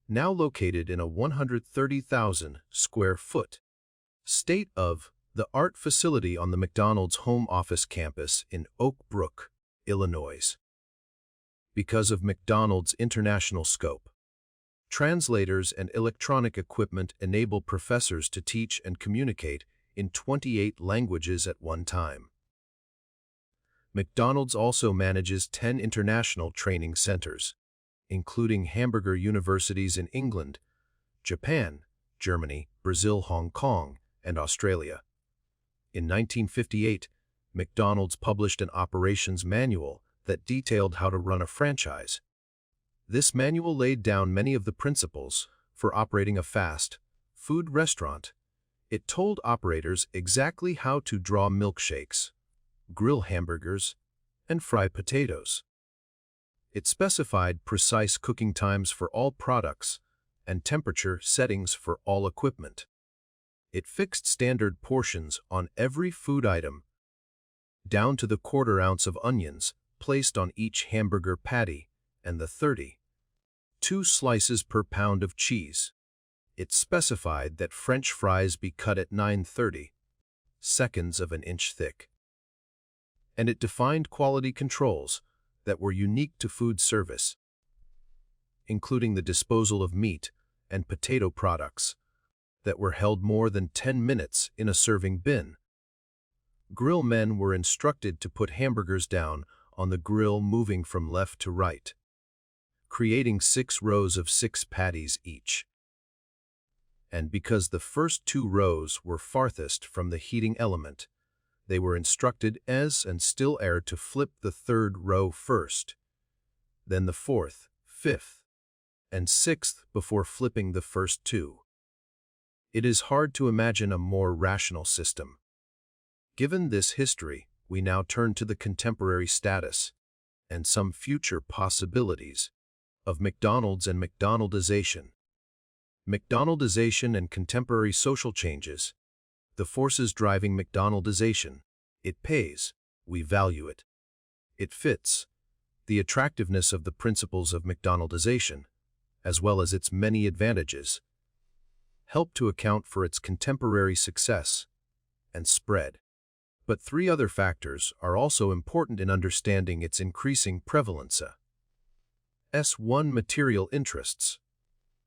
now located in a 130,000 square foot state-of-the-art facility on the McDonald's home office campus in Oak Brook, Illinois. Because of McDonald's international scope, translators and electronic equipment enable professors to teach and communicate in 28 languages at one time. McDonald's also manages 10 international training centers, including hamburger universities in England, Japan, Germany, Brazil, Hong Kong, and Australia. In 1958, McDonald's published an operations manual that detailed how to run a franchise. This manual laid down many of the principles for operating a fast food restaurant. It told operators exactly how to draw milkshakes, grill hamburgers, and fry potatoes. It specified precise cooking times for all products and temperature settings for all equipment. It fixed standard portions on every food item, down to the quarter ounce of onions placed on each hamburger patty and the 32 slices per pound of cheese. It specified that French fries be cut at 9/32 of an inch thick. And it defined quality controls that were unique to food service, including the disposal of meat and potato products that were held more than 10 minutes in a serving bin. Grill men were instructed to put hamburgers down on the grill moving from left to right, creating 6 rows of 6 patties each. And because the first 2 rows were farthest from the heating element, they were instructed as and still ere to flip the 3rd row first, then the 4th, 5th, and 6th before flipping the first 2. It is hard to imagine a more rational system. Given this history, we now turn to the contemporary status and some future possibilities of McDonald's and McDonaldization. McDonaldization and contemporary social changes. The forces driving McDonaldization. It pays. We value it. It fits. The attractiveness of the principles of McDonaldization, as well as its many advantages, help to account for its contemporary success and spread. But 3 other factors are also important in understanding its increasing prevalence. S1. Material interests,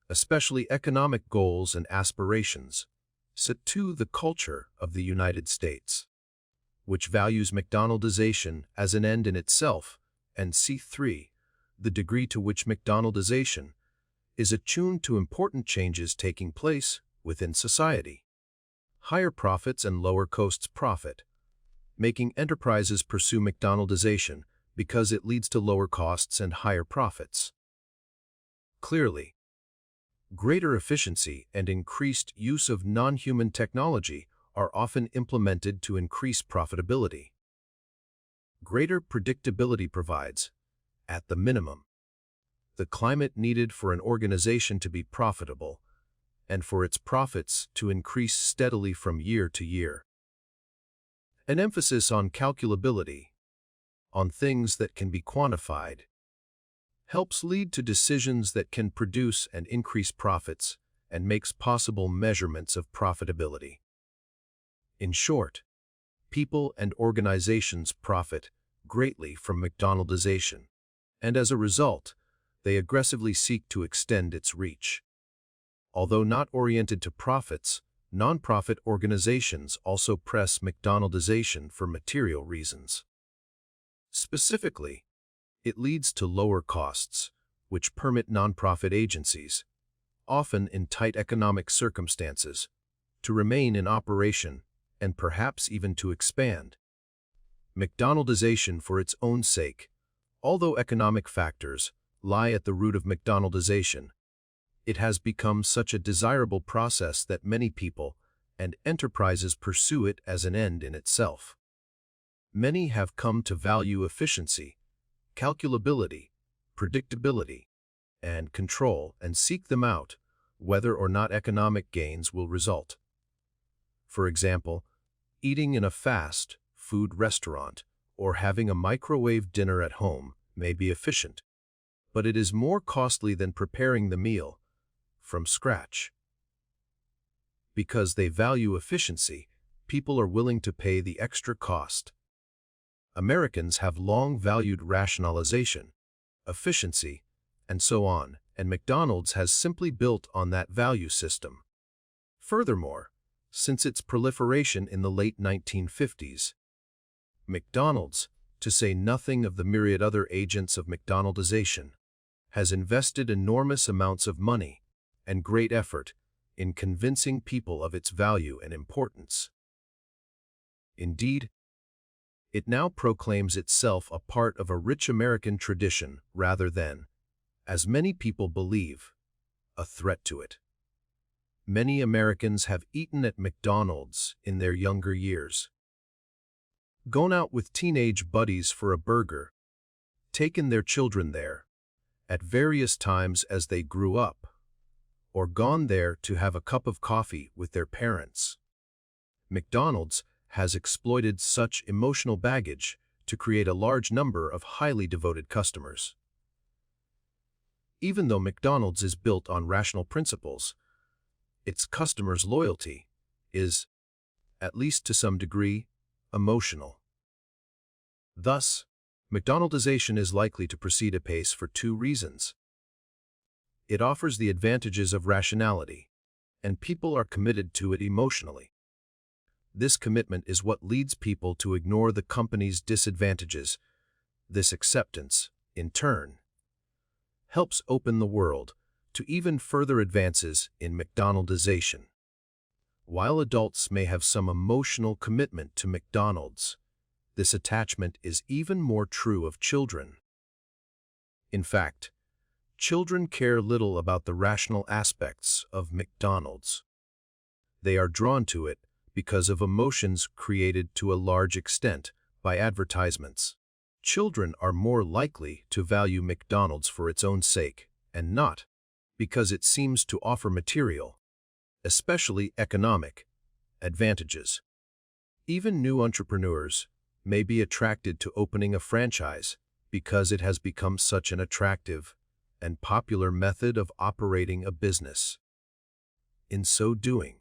especially economic goals and aspirations. S2. The culture of the United States, which values McDonaldization as an end in itself and C3, the degree to which McDonaldization is attuned to important changes taking place within society. Higher profits and lower costs profit, making enterprises pursue McDonaldization because it leads to lower costs and higher profits. Clearly, greater efficiency and increased use of non-human technology are often implemented to increase profitability. Greater predictability provides, at the minimum, the climate needed for an organization to be profitable and for its profits to increase steadily from year to year. An emphasis on calculability, on things that can be quantified, helps lead to decisions that can produce and increase profits and makes possible measurements of profitability. In short, people and organizations profit greatly from McDonaldization, and as a result, they aggressively seek to extend its reach. Although not oriented to profits, nonprofit organizations also press McDonaldization for material reasons. Specifically, it leads to lower costs, which permit nonprofit agencies, often in tight economic circumstances, to remain in operation and perhaps even to expand. McDonaldization for its own sake, although economic factors lie at the root of McDonaldization, it has become such a desirable process that many people and enterprises pursue it as an end in itself. Many have come to value efficiency, calculability, predictability, and control and seek them out, whether or not economic gains will result. For example, eating in a fast food restaurant or having a microwave dinner at home may be efficient, but it is more costly than preparing the meal from scratch. Because they value efficiency, people are willing to pay the extra cost. Americans have long valued rationalization, efficiency, and so on, and McDonald's has simply built on that value system. Furthermore, since its proliferation in the late 1950s, McDonald's, to say nothing of the myriad other agents of McDonaldization, has invested enormous amounts of money and great effort in convincing people of its value and importance. Indeed, it now proclaims itself a part of a rich American tradition rather than, as many people believe, a threat to it. Many Americans have eaten at McDonald's in their younger years, gone out with teenage buddies for a burger, taken their children there at various times as they grew up, or gone there to have a cup of coffee with their parents. McDonald's has exploited such emotional baggage to create a large number of highly devoted customers. Even though McDonald's is built on rational principles, its customers' loyalty is, at least to some degree, emotional. Thus, McDonaldization is likely to proceed apace for two reasons. It offers the advantages of rationality, and people are committed to it emotionally. This commitment is what leads people to ignore the company's disadvantages. This acceptance, in turn, helps open the world to even further advances in McDonaldization. While adults may have some emotional commitment to McDonald's, this attachment is even more true of children. In fact, children care little about the rational aspects of McDonald's. They are drawn to it because of emotions created to a large extent by advertisements. Children are more likely to value McDonald's for its own sake, and not because it seems to offer material, especially economic, advantages. Even new entrepreneurs may be attracted to opening a franchise because it has become such an attractive and popular method of operating a business. In so doing,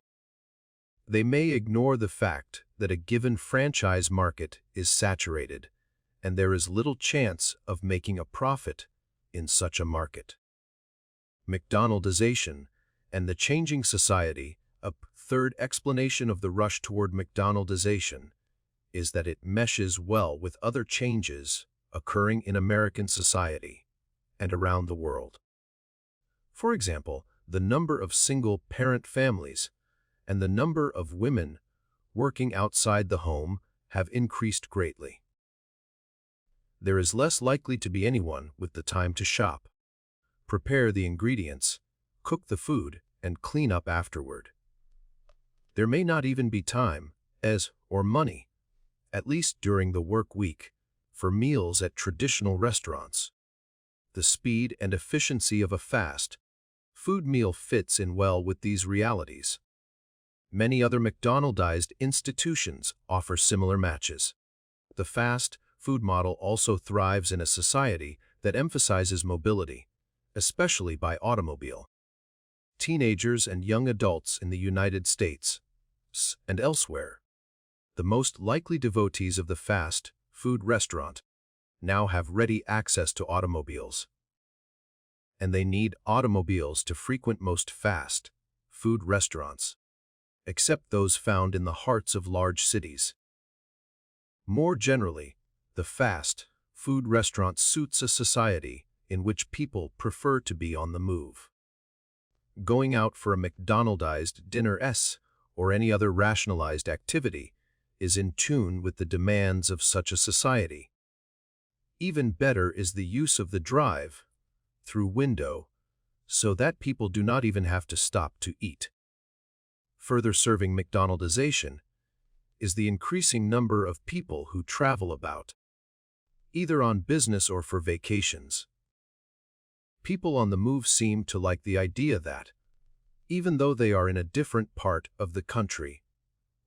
they may ignore the fact that a given franchise market is saturated and there is little chance of making a profit in such a market. McDonaldization and the changing society. A third explanation of the rush toward McDonaldization is that it meshes well with other changes occurring in American society and around the world. For example, the number of single-parent families and the number of women working outside the home have increased greatly. There is less likely to be anyone with the time to shop, prepare the ingredients, cook the food, and clean up afterward. There may not even be time, or money, at least during the work week, for meals at traditional restaurants. The speed and efficiency of a fast food meal fits in well with these realities. Many other McDonaldized institutions offer similar matches. The fast food model also thrives in a society that emphasizes mobility, especially by automobile. Teenagers and young adults in the United States and elsewhere, the most likely devotees of the fast food restaurant, now have ready access to automobiles. And they need automobiles to frequent most fast food restaurants, except those found in the hearts of large cities. More generally, the fast food restaurant suits a society in which people prefer to be on the move. Going out for a McDonaldized dinner or any other rationalized activity is in tune with the demands of such a society. Even better is the use of the drive-through window so that people do not even have to stop to eat. Further serving McDonaldization is the increasing number of people who travel about, either on business or for vacations. People on the move seem to like the idea that, even though they are in a different part of the country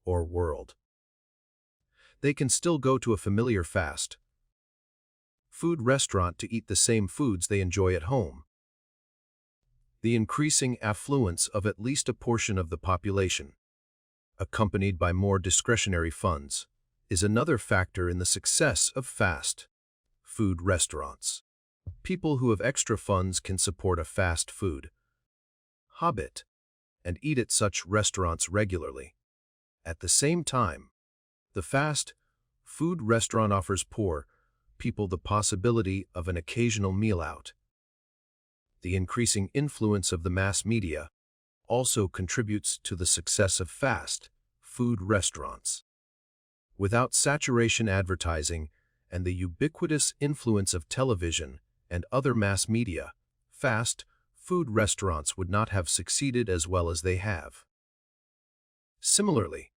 or world, they can still go to a familiar fast food restaurant to eat the same foods they enjoy at home. The increasing affluence of at least a portion of the population, accompanied by more discretionary funds, is another factor in the success of fast food restaurants. People who have extra funds can support a fast food habit and eat at such restaurants regularly. At the same time, the fast food restaurant offers poor people the possibility of an occasional meal out. The increasing influence of the mass media also contributes to the success of fast food restaurants. Without saturation advertising and the ubiquitous influence of television and other mass media, fast food restaurants would not have succeeded as well as they have. Similarly,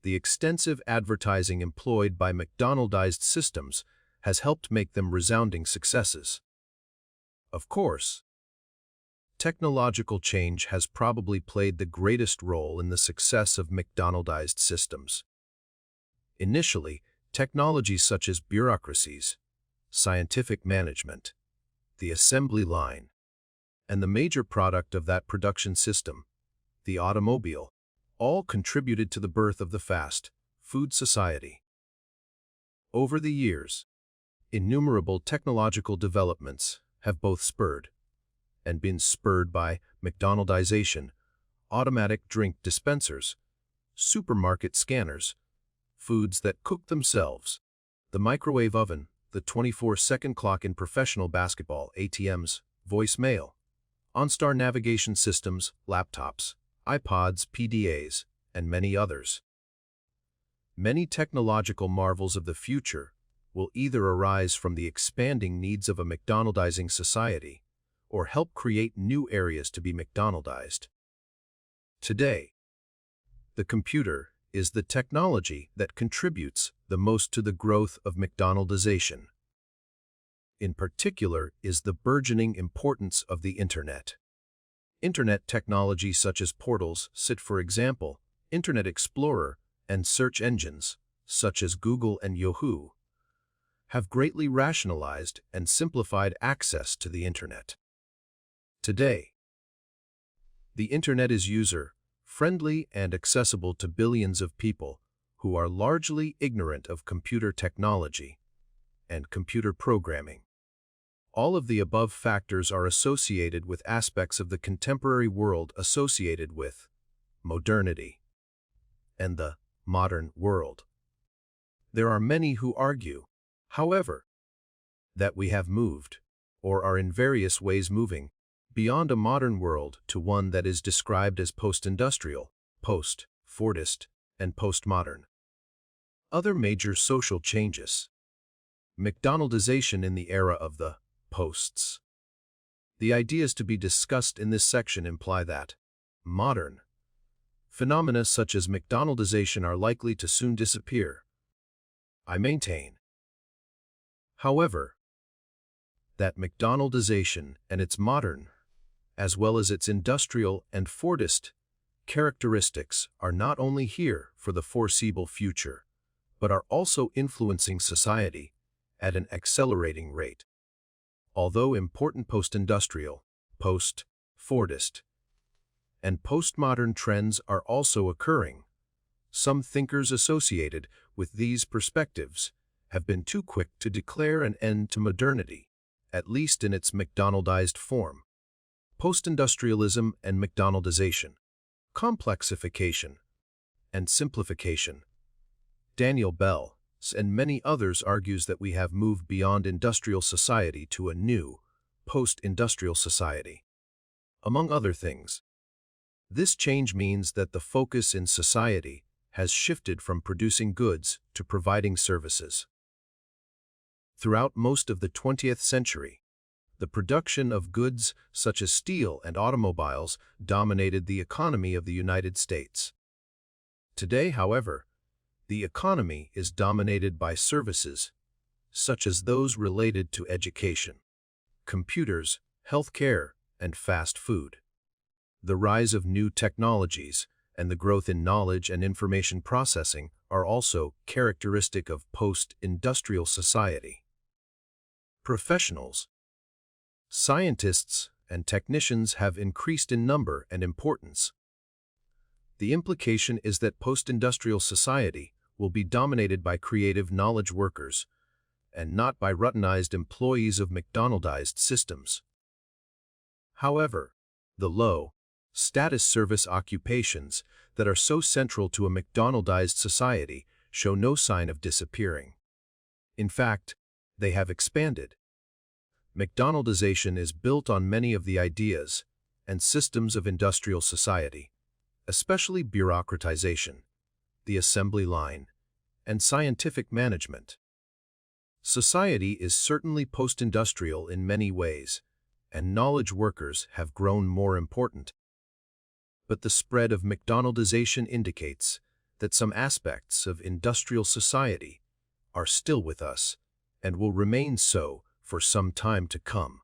the extensive advertising employed by McDonaldized systems has helped make them resounding successes. Of course, technological change has probably played the greatest role in the success of McDonaldized systems. Initially, technologies such as bureaucracies, scientific management, the assembly line, and the major product of that production system, the automobile, all contributed to the birth of the fast food society. Over the years, innumerable technological developments have both spurred and been spurred by McDonaldization, automatic drink dispensers, supermarket scanners, foods that cook themselves, the microwave oven, the 24-second clock in professional basketball, ATMs, voicemail, OnStar navigation systems, laptops, iPods, PDAs, and many others. Many technological marvels of the future will either arise from the expanding needs of a McDonaldizing society or help create new areas to be McDonaldized. Today, the computer is the technology that contributes the most to the growth of McDonaldization. In particular is the burgeoning importance of the Internet. Internet technology such as portals, for example, Internet Explorer, and search engines, such as Google and Yahoo, have greatly rationalized and simplified access to the Internet. Today, the Internet is user-friendly and accessible to billions of people who are largely ignorant of computer technology and computer programming. All of the above factors are associated with aspects of the contemporary world associated with modernity and the modern world. There are many who argue, however, that we have moved, or are in various ways moving, beyond a modern world to one that is described as post-industrial, post-Fordist, and postmodern. Other major social changes. McDonaldization in the era of the posts. The ideas to be discussed in this section imply that modern phenomena such as McDonaldization are likely to soon disappear. I maintain, however, that McDonaldization and its modern, as well as its industrial and Fordist characteristics are not only here for the foreseeable future, but are also influencing society at an accelerating rate. Although important post-industrial, post-Fordist, and postmodern trends are also occurring, some thinkers associated with these perspectives have been too quick to declare an end to modernity, at least in its McDonaldized form. Post-industrialism and McDonaldization, complexification and simplification. Daniel Bell and many others argues that we have moved beyond industrial society to a new, post-industrial society. Among other things, this change means that the focus in society has shifted from producing goods to providing services. Throughout most of the 20th century, the production of goods such as steel and automobiles dominated the economy of the United States. Today, however, the economy is dominated by services, such as those related to education, computers, healthcare, and fast food. The rise of new technologies and the growth in knowledge and information processing are also characteristic of post-industrial society. Professionals, scientists, and technicians have increased in number and importance. The implication is that post-industrial society will be dominated by creative knowledge workers and not by routinized employees of McDonaldized systems. However, the low-status service occupations that are so central to a McDonaldized society show no sign of disappearing. In fact, they have expanded. McDonaldization is built on many of the ideas and systems of industrial society, especially bureaucratization, the assembly line, and scientific management. Society is certainly post-industrial in many ways, and knowledge workers have grown more important. But the spread of McDonaldization indicates that some aspects of industrial society are still with us and will remain so for some time to come.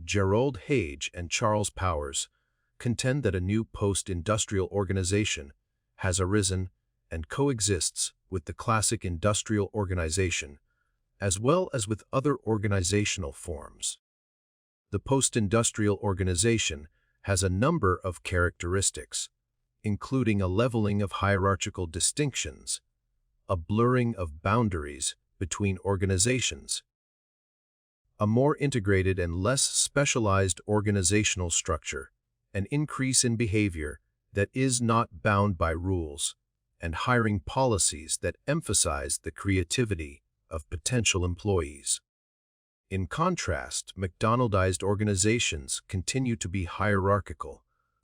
Gerald Hage and Charles Powers contend that a new post-industrial organization has arisen and coexists with the classic industrial organization, as well as with other organizational forms. The post-industrial organization has a number of characteristics, including a leveling of hierarchical distinctions, a blurring of boundaries between organizations, a more integrated and less specialized organizational structure, an increase in behavior that is not bound by rules, and hiring policies that emphasize the creativity of potential employees. In contrast, McDonaldized organizations continue to be hierarchical.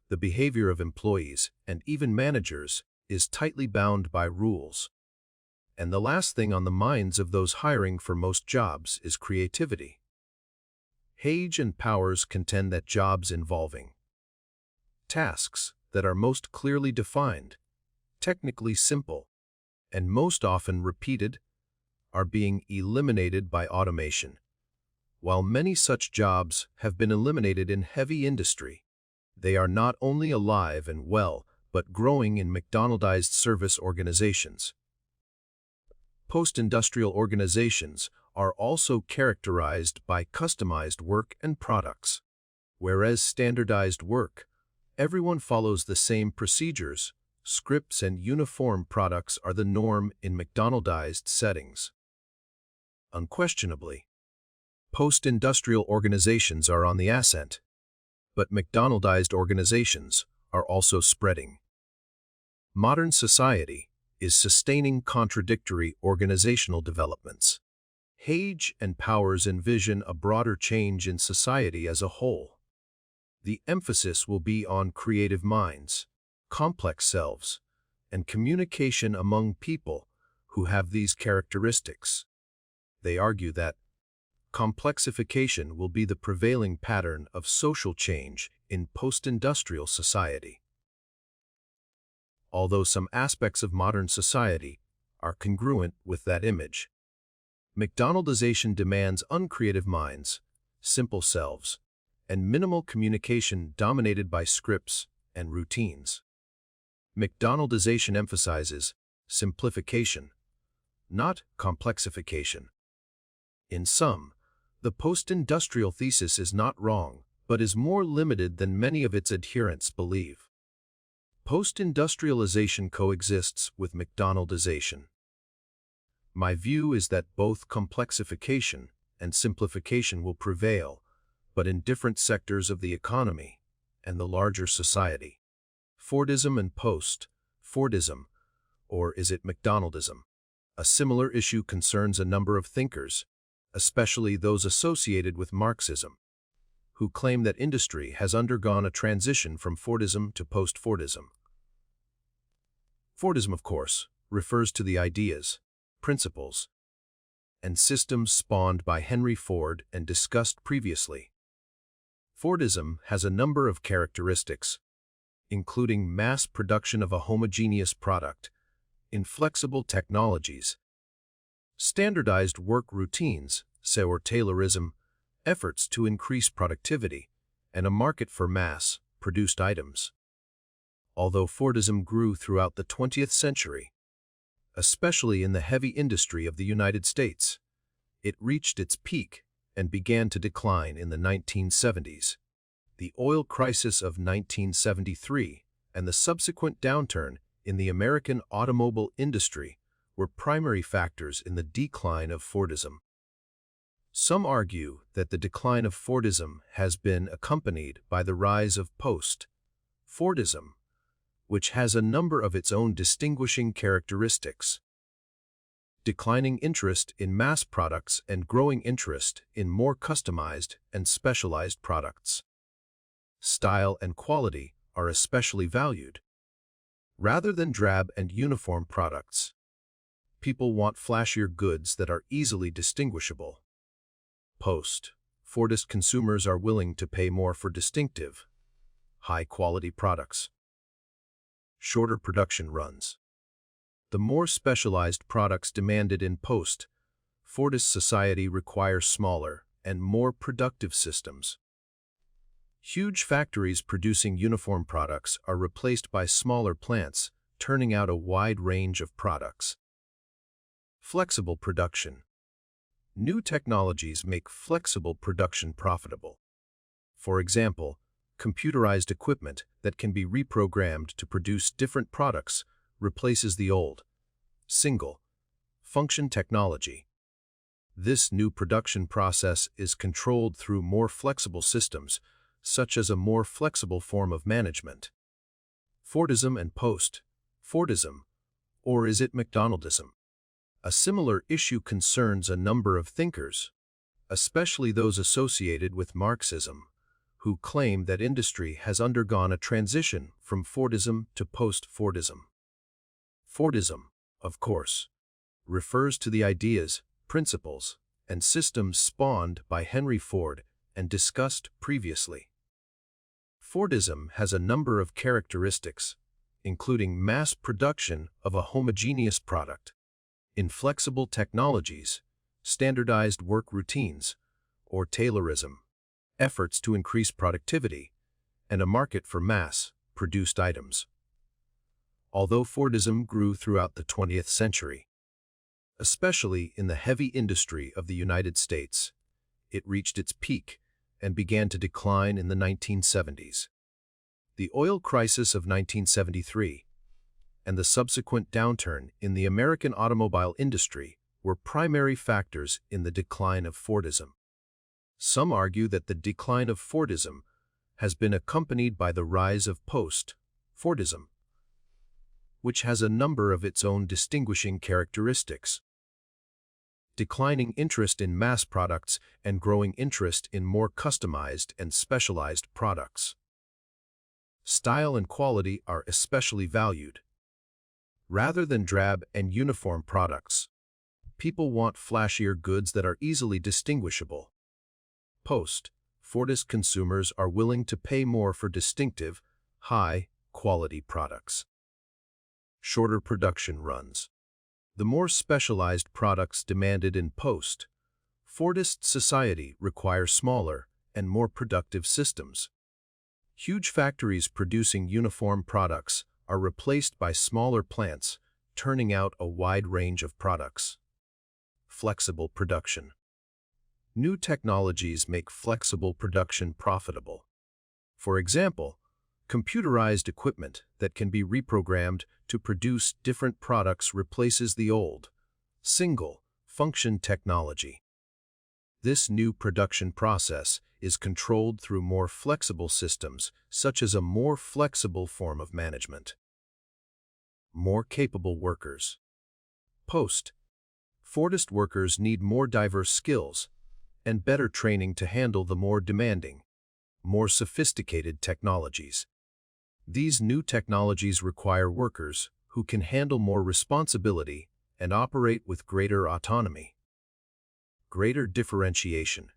The behavior of employees and even managers is tightly bound by rules. And the last thing on the minds of those hiring for most jobs is creativity. Hage and Powers contend that jobs involving tasks that are most clearly defined, technically simple, and most often repeated, are being eliminated by automation. While many such jobs have been eliminated in heavy industry, they are not only alive and well, but growing in McDonaldized service organizations. Post-industrial organizations are also characterized by customized work and products. Whereas standardized work, everyone follows the same procedures, scripts and uniform products are the norm in McDonaldized settings. Unquestionably, post-industrial organizations are on the ascent, but McDonaldized organizations are also spreading. Modern society is sustaining contradictory organizational developments. Hage and Powers envision a broader change in society as a whole. The emphasis will be on creative minds, complex selves, and communication among people who have these characteristics. They argue that complexification will be the prevailing pattern of social change in post-industrial society. Although some aspects of modern society are congruent with that image, McDonaldization demands uncreative minds, simple selves, and minimal communication dominated by scripts and routines. McDonaldization emphasizes simplification, not complexification. In sum, the post-industrial thesis is not wrong, but is more limited than many of its adherents believe. Post-industrialization coexists with McDonaldization. My view is that both complexification and simplification will prevail, but in different sectors of the economy and the larger society. Fordism and post-Fordism, or is it McDonaldism? A similar issue concerns a number of thinkers, especially those associated with Marxism, who claim that industry has undergone a transition from Fordism to post-Fordism. Fordism, of course, refers to the ideas, principles, and systems spawned by Henry Ford and discussed previously. Fordism has a number of characteristics, including mass production of a homogeneous product, inflexible technologies, standardized work routines, or Taylorism, efforts to increase productivity, and a market for mass-produced items. Although Fordism grew throughout the 20th century, especially in the heavy industry of the United States, it reached its peak and began to decline in the 1970s. The oil crisis of 1973 and the subsequent downturn in the American automobile industry were primary factors in the decline of Fordism. Some argue that the decline of Fordism has been accompanied by the rise of post-Fordism, which has a number of its own distinguishing characteristics. Declining interest in mass products and growing interest in more customized and specialized products. Style and quality are especially valued. Rather than drab and uniform products, people want flashier goods that are easily distinguishable. Post-Fordist consumers are willing to pay more for distinctive, high-quality products. Shorter production runs. The more specialized products demanded in post-Fordist society require smaller and more productive systems. Huge factories producing uniform products are replaced by smaller plants, turning out a wide range of products. Flexible production. New technologies make flexible production profitable. For example, computerized equipment that can be reprogrammed to produce different products replaces the old, single-function technology. This new production process is controlled through more flexible systems, such as a more flexible form of management. Fordism and post-Fordism, or is it McDonaldism? A similar issue concerns a number of thinkers, especially those associated with Marxism, who claim that industry has undergone a transition from Fordism to post-Fordism. Fordism, of course, refers to the ideas, principles, and systems spawned by Henry Ford and discussed previously. Fordism has a number of characteristics, including mass production of a homogeneous product, inflexible technologies, standardized work routines, or Taylorism, efforts to increase productivity, and a market for mass-produced items. Although Fordism grew throughout the 20th century, especially in the heavy industry of the United States, it reached its peak and began to decline in the 1970s. The oil crisis of 1973 and the subsequent downturn in the American automobile industry were primary factors in the decline of Fordism. Some argue that the decline of Fordism has been accompanied by the rise of post-Fordism, which has a number of its own distinguishing characteristics. declining interest in mass products and growing interest in more customized and specialized products. Style and quality are especially valued. Rather than drab and uniform products, people want flashier goods that are easily distinguishable. Post-Fordist consumers are willing to pay more for distinctive, high-quality products. Shorter production runs. The more specialized products demanded in post-Fordist society require smaller and more productive systems. Huge factories producing uniform products are replaced by smaller plants, turning out a wide range of products. Flexible production. New technologies make flexible production profitable. For example, computerized equipment that can be reprogrammed to produce different products replaces the old, single-function technology. This new production process is controlled through more flexible systems, such as a more flexible form of management. More capable workers. Post-Fordist workers need more diverse skills and better training to handle the more demanding, more sophisticated technologies. These new technologies require workers who can handle more responsibility and operate with greater autonomy. Greater differentiation.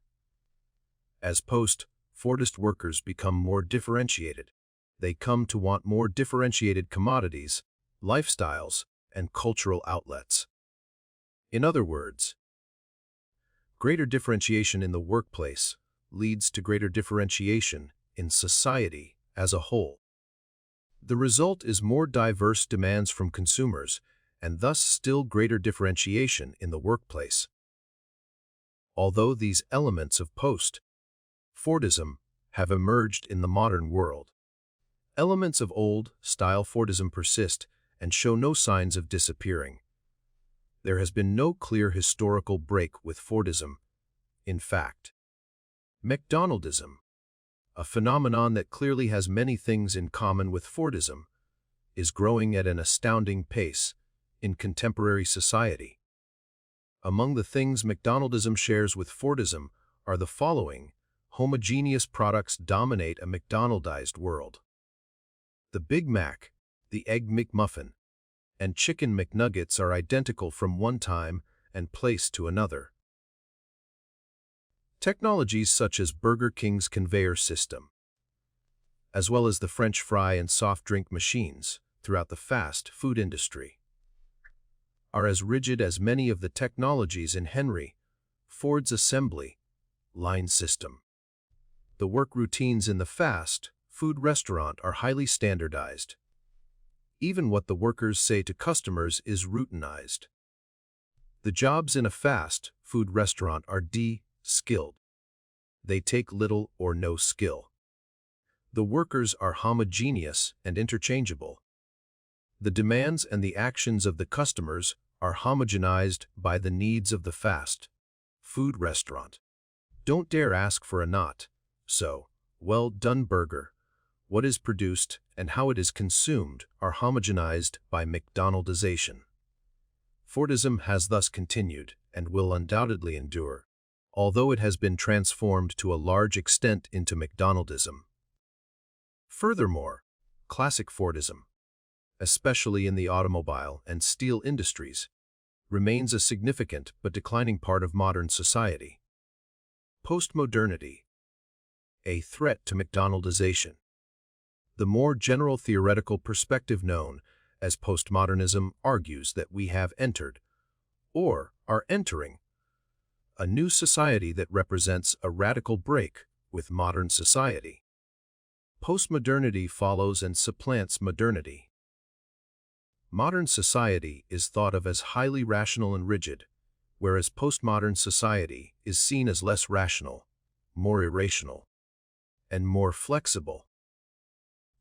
As post-Fordist workers become more differentiated, they come to want more differentiated commodities, lifestyles, and cultural outlets. In other words, greater differentiation in the workplace leads to greater differentiation in society as a whole. The result is more diverse demands from consumers and thus still greater differentiation in the workplace. Although these elements of post-Fordism have emerged in the modern world, elements of old-style Fordism persist and show no signs of disappearing. There has been no clear historical break with Fordism. In fact, McDonaldization, a phenomenon that clearly has many things in common with Fordism, is growing at an astounding pace in contemporary society. Among the things McDonaldization shares with Fordism are the following: homogeneous products dominate a McDonaldized world. The Big Mac, the Egg McMuffin, and Chicken McNuggets are identical from one time and place to another. Technologies such as Burger King's conveyor system, as well as the French fry and soft drink machines throughout the fast food industry, are as rigid as many of the technologies in Henry Ford's assembly line system. The work routines in the fast food restaurant are highly standardized. Even what the workers say to customers is routinized. The jobs in a fast food restaurant are skilled. They take little or no skill. The workers are homogeneous and interchangeable. The demands and the actions of the customers are homogenized by the needs of the fast food restaurant. Don't dare ask for a not so well done burger. What is produced and how it is consumed are homogenized by McDonaldization. Fordism has thus continued and will undoubtedly endure, although it has been transformed to a large extent into McDonaldism. Furthermore, classic Fordism, especially in the automobile and steel industries, remains a significant but declining part of modern society. Postmodernity, a threat to McDonaldization. The more general theoretical perspective known as postmodernism argues that we have entered, or are entering, a new society that represents a radical break with modern society. Postmodernity follows and supplants modernity. Modern society is thought of as highly rational and rigid, whereas postmodern society is seen as less rational, more irrational, and more flexible.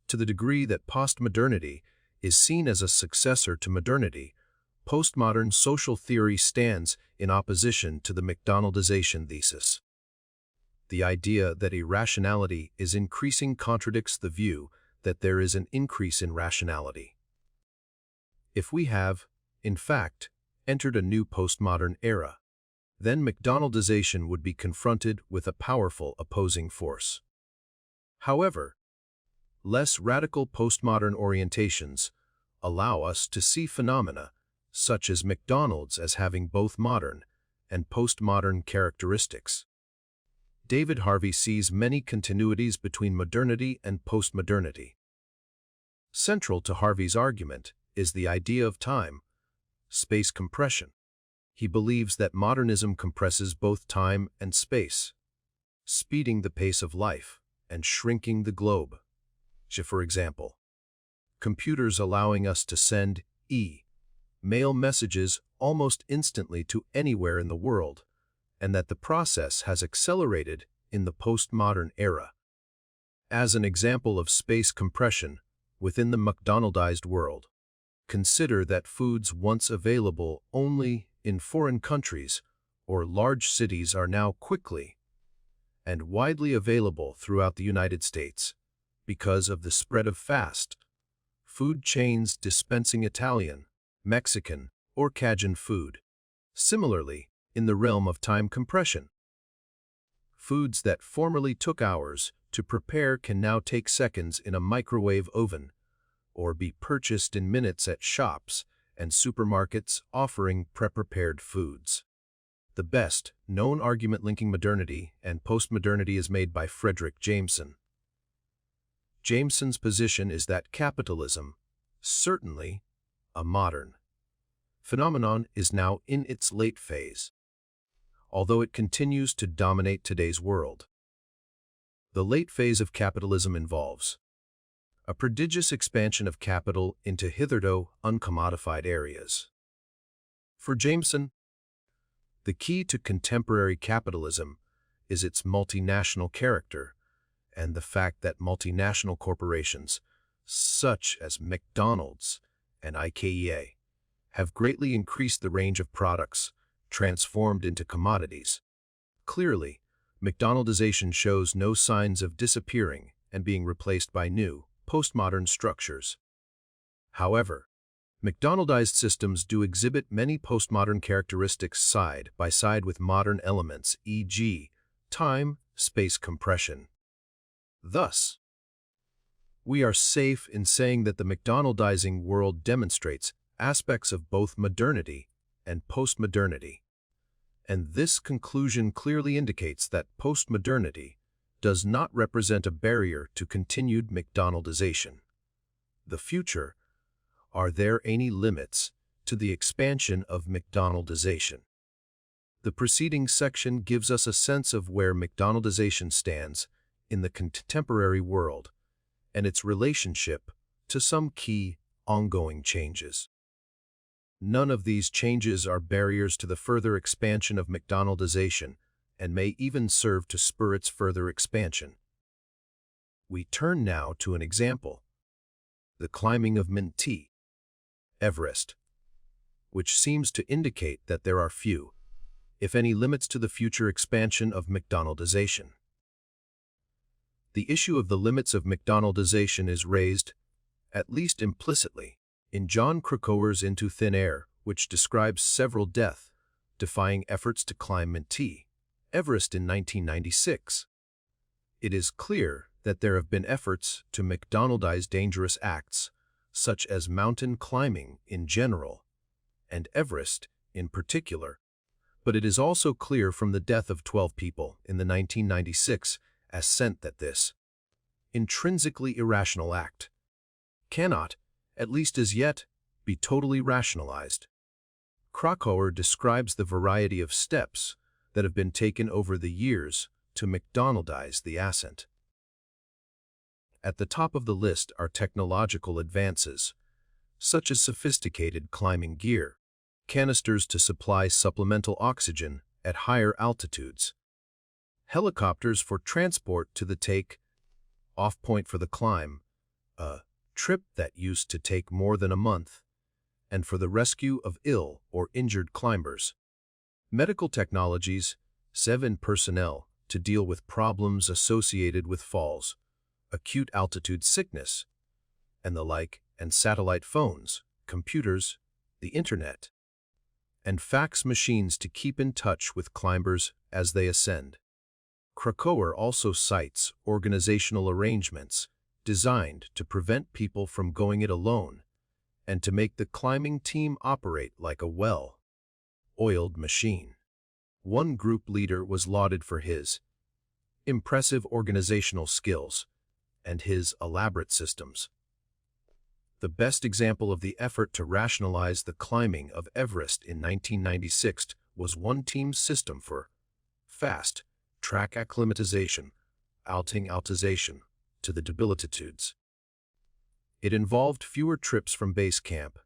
To the degree that postmodernity is seen as a successor to modernity, postmodern social theory stands in opposition to the McDonaldization thesis. The idea that irrationality is increasing contradicts the view that there is an increase in rationality. If we have, in fact, entered a new postmodern era, then McDonaldization would be confronted with a powerful opposing force. However, less radical postmodern orientations allow us to see phenomena such as McDonald's as having both modern and postmodern characteristics. David Harvey sees many continuities between modernity and postmodernity. Central to Harvey's argument is the idea of time, space compression. He believes that modernism compresses both time and space, speeding the pace of life and shrinking the globe. For example, computers allowing us to send mail messages almost instantly to anywhere in the world, and that the process has accelerated in the postmodern era. As an example of space compression within the McDonaldized world, consider that foods once available only in foreign countries or large cities are now quickly and widely available throughout the United States because of the spread of fast food chains dispensing Italian, Mexican, or Cajun food. Similarly, in the realm of time compression, foods that formerly took hours to prepare can now take seconds in a microwave oven or be purchased in minutes at shops and supermarkets offering pre-prepared foods. The best known argument linking modernity and postmodernity is made by Frederick Jameson. Jameson's position is that capitalism, certainly a modern phenomenon, is now in its late phase, although it continues to dominate today's world. The late phase of capitalism involves a prodigious expansion of capital into hitherto uncommodified areas. For Jameson, the key to contemporary capitalism is its multinational character and the fact that multinational corporations, such as McDonald's and IKEA, have greatly increased the range of products transformed into commodities. Clearly, McDonaldization shows no signs of disappearing and being replaced by new, postmodern structures. However, McDonaldized systems do exhibit many postmodern characteristics side by side with modern elements, e.g., time, space compression. Thus, we are safe in saying that the McDonaldizing world demonstrates aspects of both modernity and postmodernity. And this conclusion clearly indicates that postmodernity does not represent a barrier to continued McDonaldization. The future: are there any limits to the expansion of McDonaldization? The preceding section gives us a sense of where McDonaldization stands in the contemporary world and its relationship to some key ongoing changes. None of these changes are barriers to the further expansion of McDonaldization and may even serve to spur its further expansion. We turn now to an example: the climbing of Mt. Everest, which seems to indicate that there are few, if any, limits to the future expansion of McDonaldization. The issue of the limits of McDonaldization is raised, at least implicitly, in John Krakauer's Into Thin Air, which describes several death-defying efforts to climb Mt. Everest in 1996. It is clear that there have been efforts to McDonaldize dangerous acts, such as mountain climbing in general, and Everest in particular, but it is also clear from the death of 12 people in the 1996 ascent that this intrinsically irrational act cannot, at least as yet, be totally rationalized. Krakauer describes the variety of steps that have been taken over the years to McDonaldize the ascent. At the top of the list are technological advances, such as sophisticated climbing gear, canisters to supply supplemental oxygen at higher altitudes, helicopters for transport to the take-off point for the climb, a trip that used to take more than a month, and for the rescue of ill or injured climbers, medical technologies, 7 personnel to deal with problems associated with falls, acute altitude sickness, and the like, and satellite phones, computers, the internet, and fax machines to keep in touch with climbers as they ascend. Krakauer also cites organizational arrangements designed to prevent people from going it alone and to make the climbing team operate like a well-oiled machine. One group leader was lauded for his impressive organizational skills and his elaborate systems. The best example of the effort to rationalize the climbing of Everest in 1996 was one team's system for fast track acclimatization, altitudeization, to the debilitudes. It involved fewer trips from base camp,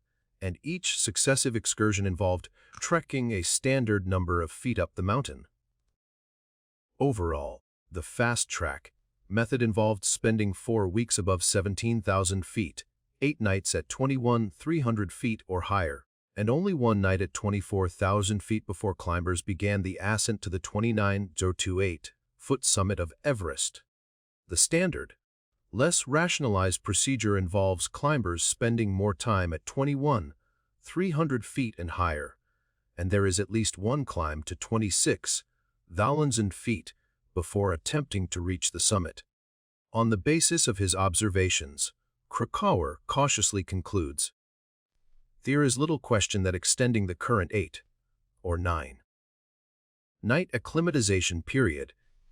and each successive excursion involved trekking a standard number of feet up the mountain. Overall, the fast track method involved spending 4 weeks above 17,000 feet, 8 nights at 21,300 feet or higher, and only 1 night at 24,000 feet before climbers began the ascent to the 29,028-foot summit of Everest. The standard, less rationalized procedure involves climbers spending more time at 21,300 feet and higher, and there is at least one climb to 26,000 feet before attempting to reach the summit. On the basis of his observations, Krakauer cautiously concludes, there is little question that extending the current 8 or 9 night acclimatization period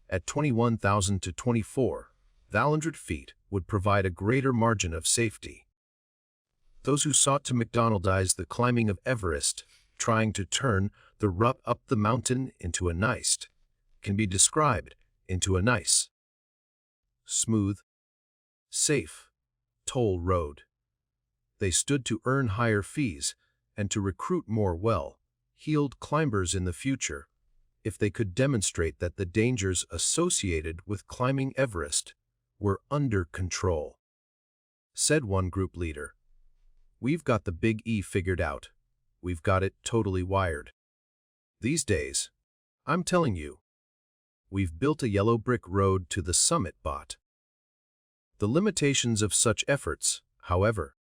at 21,000 to 24,000 feet would provide a greater margin of safety. Those who sought to McDonaldize the climbing of Everest, trying to turn the route up the mountain into a nice, can be described into a nice, smooth, safe toll road. They stood to earn higher fees and to recruit more well-heeled climbers in the future if they could demonstrate that the dangers associated with climbing Everest were under control. Said one group leader, "We've got the big E figured out. We've got it totally wired. These days, I'm telling you, we've built a yellow brick road to the summit bot." The limitations of such efforts, however,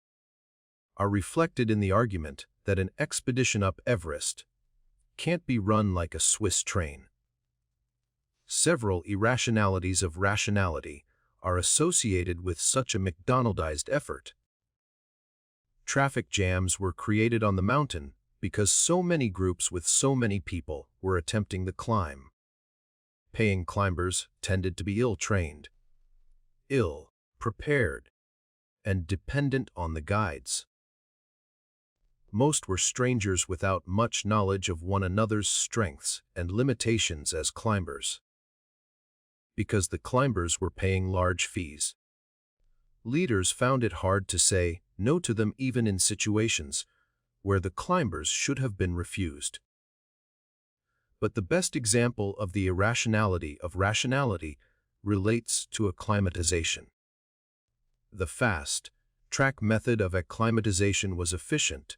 are reflected in the argument that an expedition up Everest can't be run like a Swiss train. Several irrationalities of rationality are associated with such a McDonaldized effort. Traffic jams were created on the mountain because so many groups with so many people were attempting the climb. Paying climbers tended to be ill-trained, ill-prepared, and dependent on the guides. Most were strangers without much knowledge of one another's strengths and limitations as climbers. Because the climbers were paying large fees, leaders found it hard to say no to them even in situations where the climbers should have been refused. But the best example of the irrationality of rationality relates to acclimatization. The fast track method of acclimatization was efficient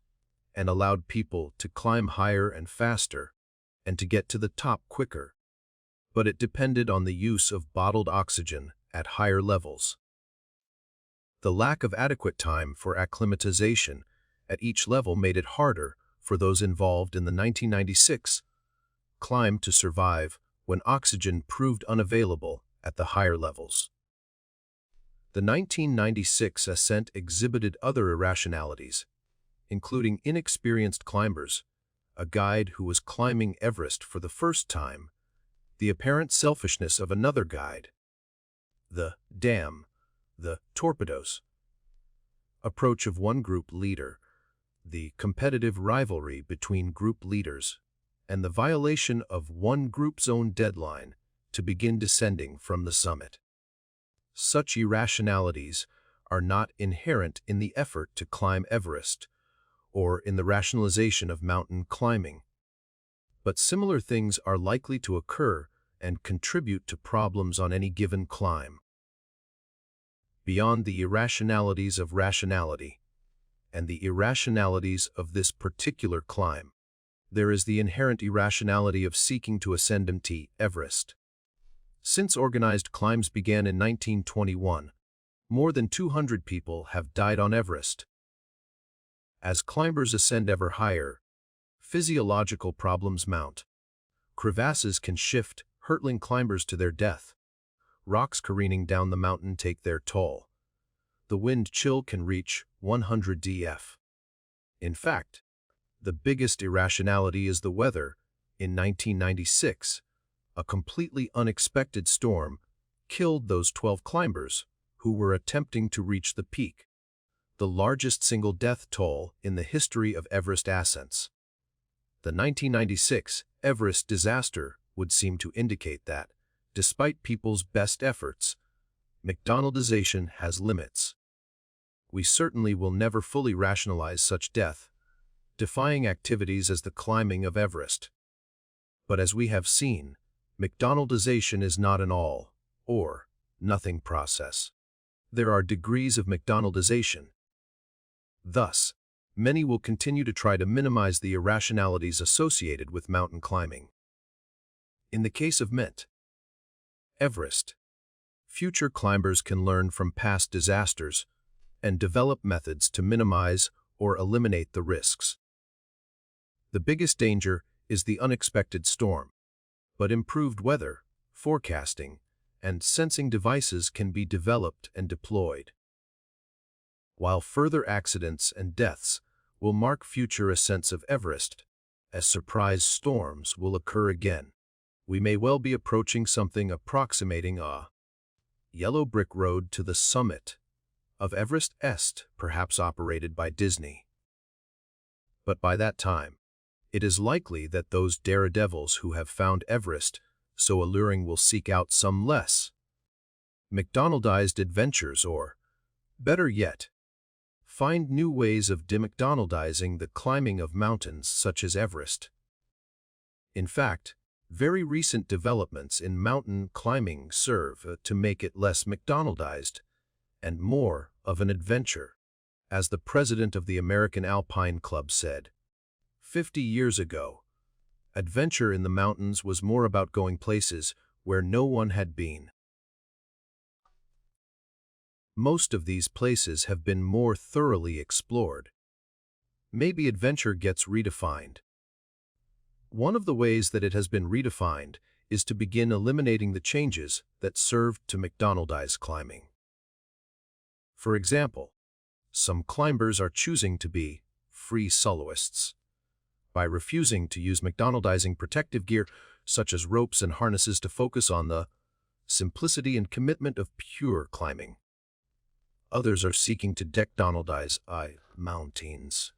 and allowed people to climb higher and faster and to get to the top quicker, but it depended on the use of bottled oxygen at higher levels. The lack of adequate time for acclimatization at each level made it harder for those involved in the 1996 climb to survive when oxygen proved unavailable at the higher levels. The 1996 ascent exhibited other irrationalities, including inexperienced climbers, a guide who was climbing Everest for the first time, the apparent selfishness of another guide, the torpedoes approach of one group leader, the competitive rivalry between group leaders, and the violation of one group's own deadline to begin descending from the summit. Such irrationalities are not inherent in the effort to climb Everest or in the rationalization of mountain climbing, but similar things are likely to occur and contribute to problems on any given climb. Beyond the irrationalities of rationality and the irrationalities of this particular climb, there is the inherent irrationality of seeking to ascend Mt. Everest. Since organized climbs began in 1921, more than 200 people have died on Everest. As climbers ascend ever higher, Physiological problems mount. Crevasses can shift, hurtling climbers to their death. Rocks careening down the mountain take their toll. The wind chill can reach 100 dF. In fact, the biggest irrationality is the weather. In 1996, a completely unexpected storm killed those 12 climbers who were attempting to reach the peak, the largest single death toll in the history of Everest ascents. The 1996 Everest disaster would seem to indicate that, despite people's best efforts, McDonaldization has limits. We certainly will never fully rationalize such death, defying activities as the climbing of Everest. But as we have seen, McDonaldization is not an all or nothing process. There are degrees of McDonaldization. Thus, many will continue to try to minimize the irrationalities associated with mountain climbing. In the case of Everest, future climbers can learn from past disasters and develop methods to minimize or eliminate the risks. The biggest danger is the unexpected storm, but improved weather, forecasting, and sensing devices can be developed and deployed. While further accidents and deaths will mark future ascents of Everest, as surprise storms will occur again, we may well be approaching something approximating a yellow brick road to the summit of Everest Est, perhaps operated by Disney. But by that time, it is likely that those daredevils who have found Everest so alluring will seek out some less McDonaldized adventures or, better yet, find new ways of de-McDonaldizing the climbing of mountains such as Everest. In fact, very recent developments in mountain climbing serve to make it less McDonaldized and more of an adventure. As the president of the American Alpine Club said, 50 years ago, adventure in the mountains was more about going places where no one had been. Most of these places have been more thoroughly explored. Maybe adventure gets redefined. One of the ways that it has been redefined is to begin eliminating the changes that served to McDonaldize climbing. For example, some climbers are choosing to be free soloists by refusing to use McDonaldizing protective gear such as ropes and harnesses to focus on the simplicity and commitment of pure climbing. Others are seeking to McDonaldize mountains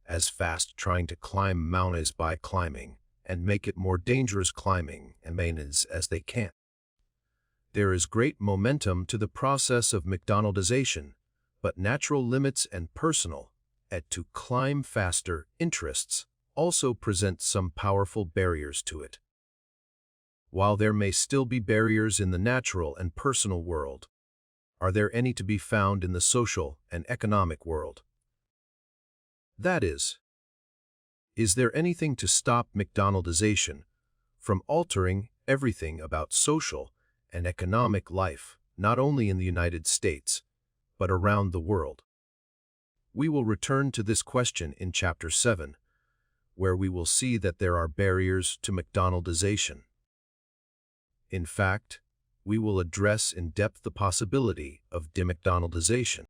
as fast, trying to climb mountains by climbing and make it more dangerous climbing and maintenance as they can. There is great momentum to the process of McDonaldization, but natural limits and personal, to climb faster interests also present some powerful barriers to it. While there may still be barriers in the natural and personal world, are there any to be found in the social and economic world? That is there anything to stop McDonaldization from altering everything about social and economic life, not only in the United States, but around the world? We will return to this question in Chapter 7, where we will see that there are barriers to McDonaldization. In fact, we will address in depth the possibility of de-McDonaldization.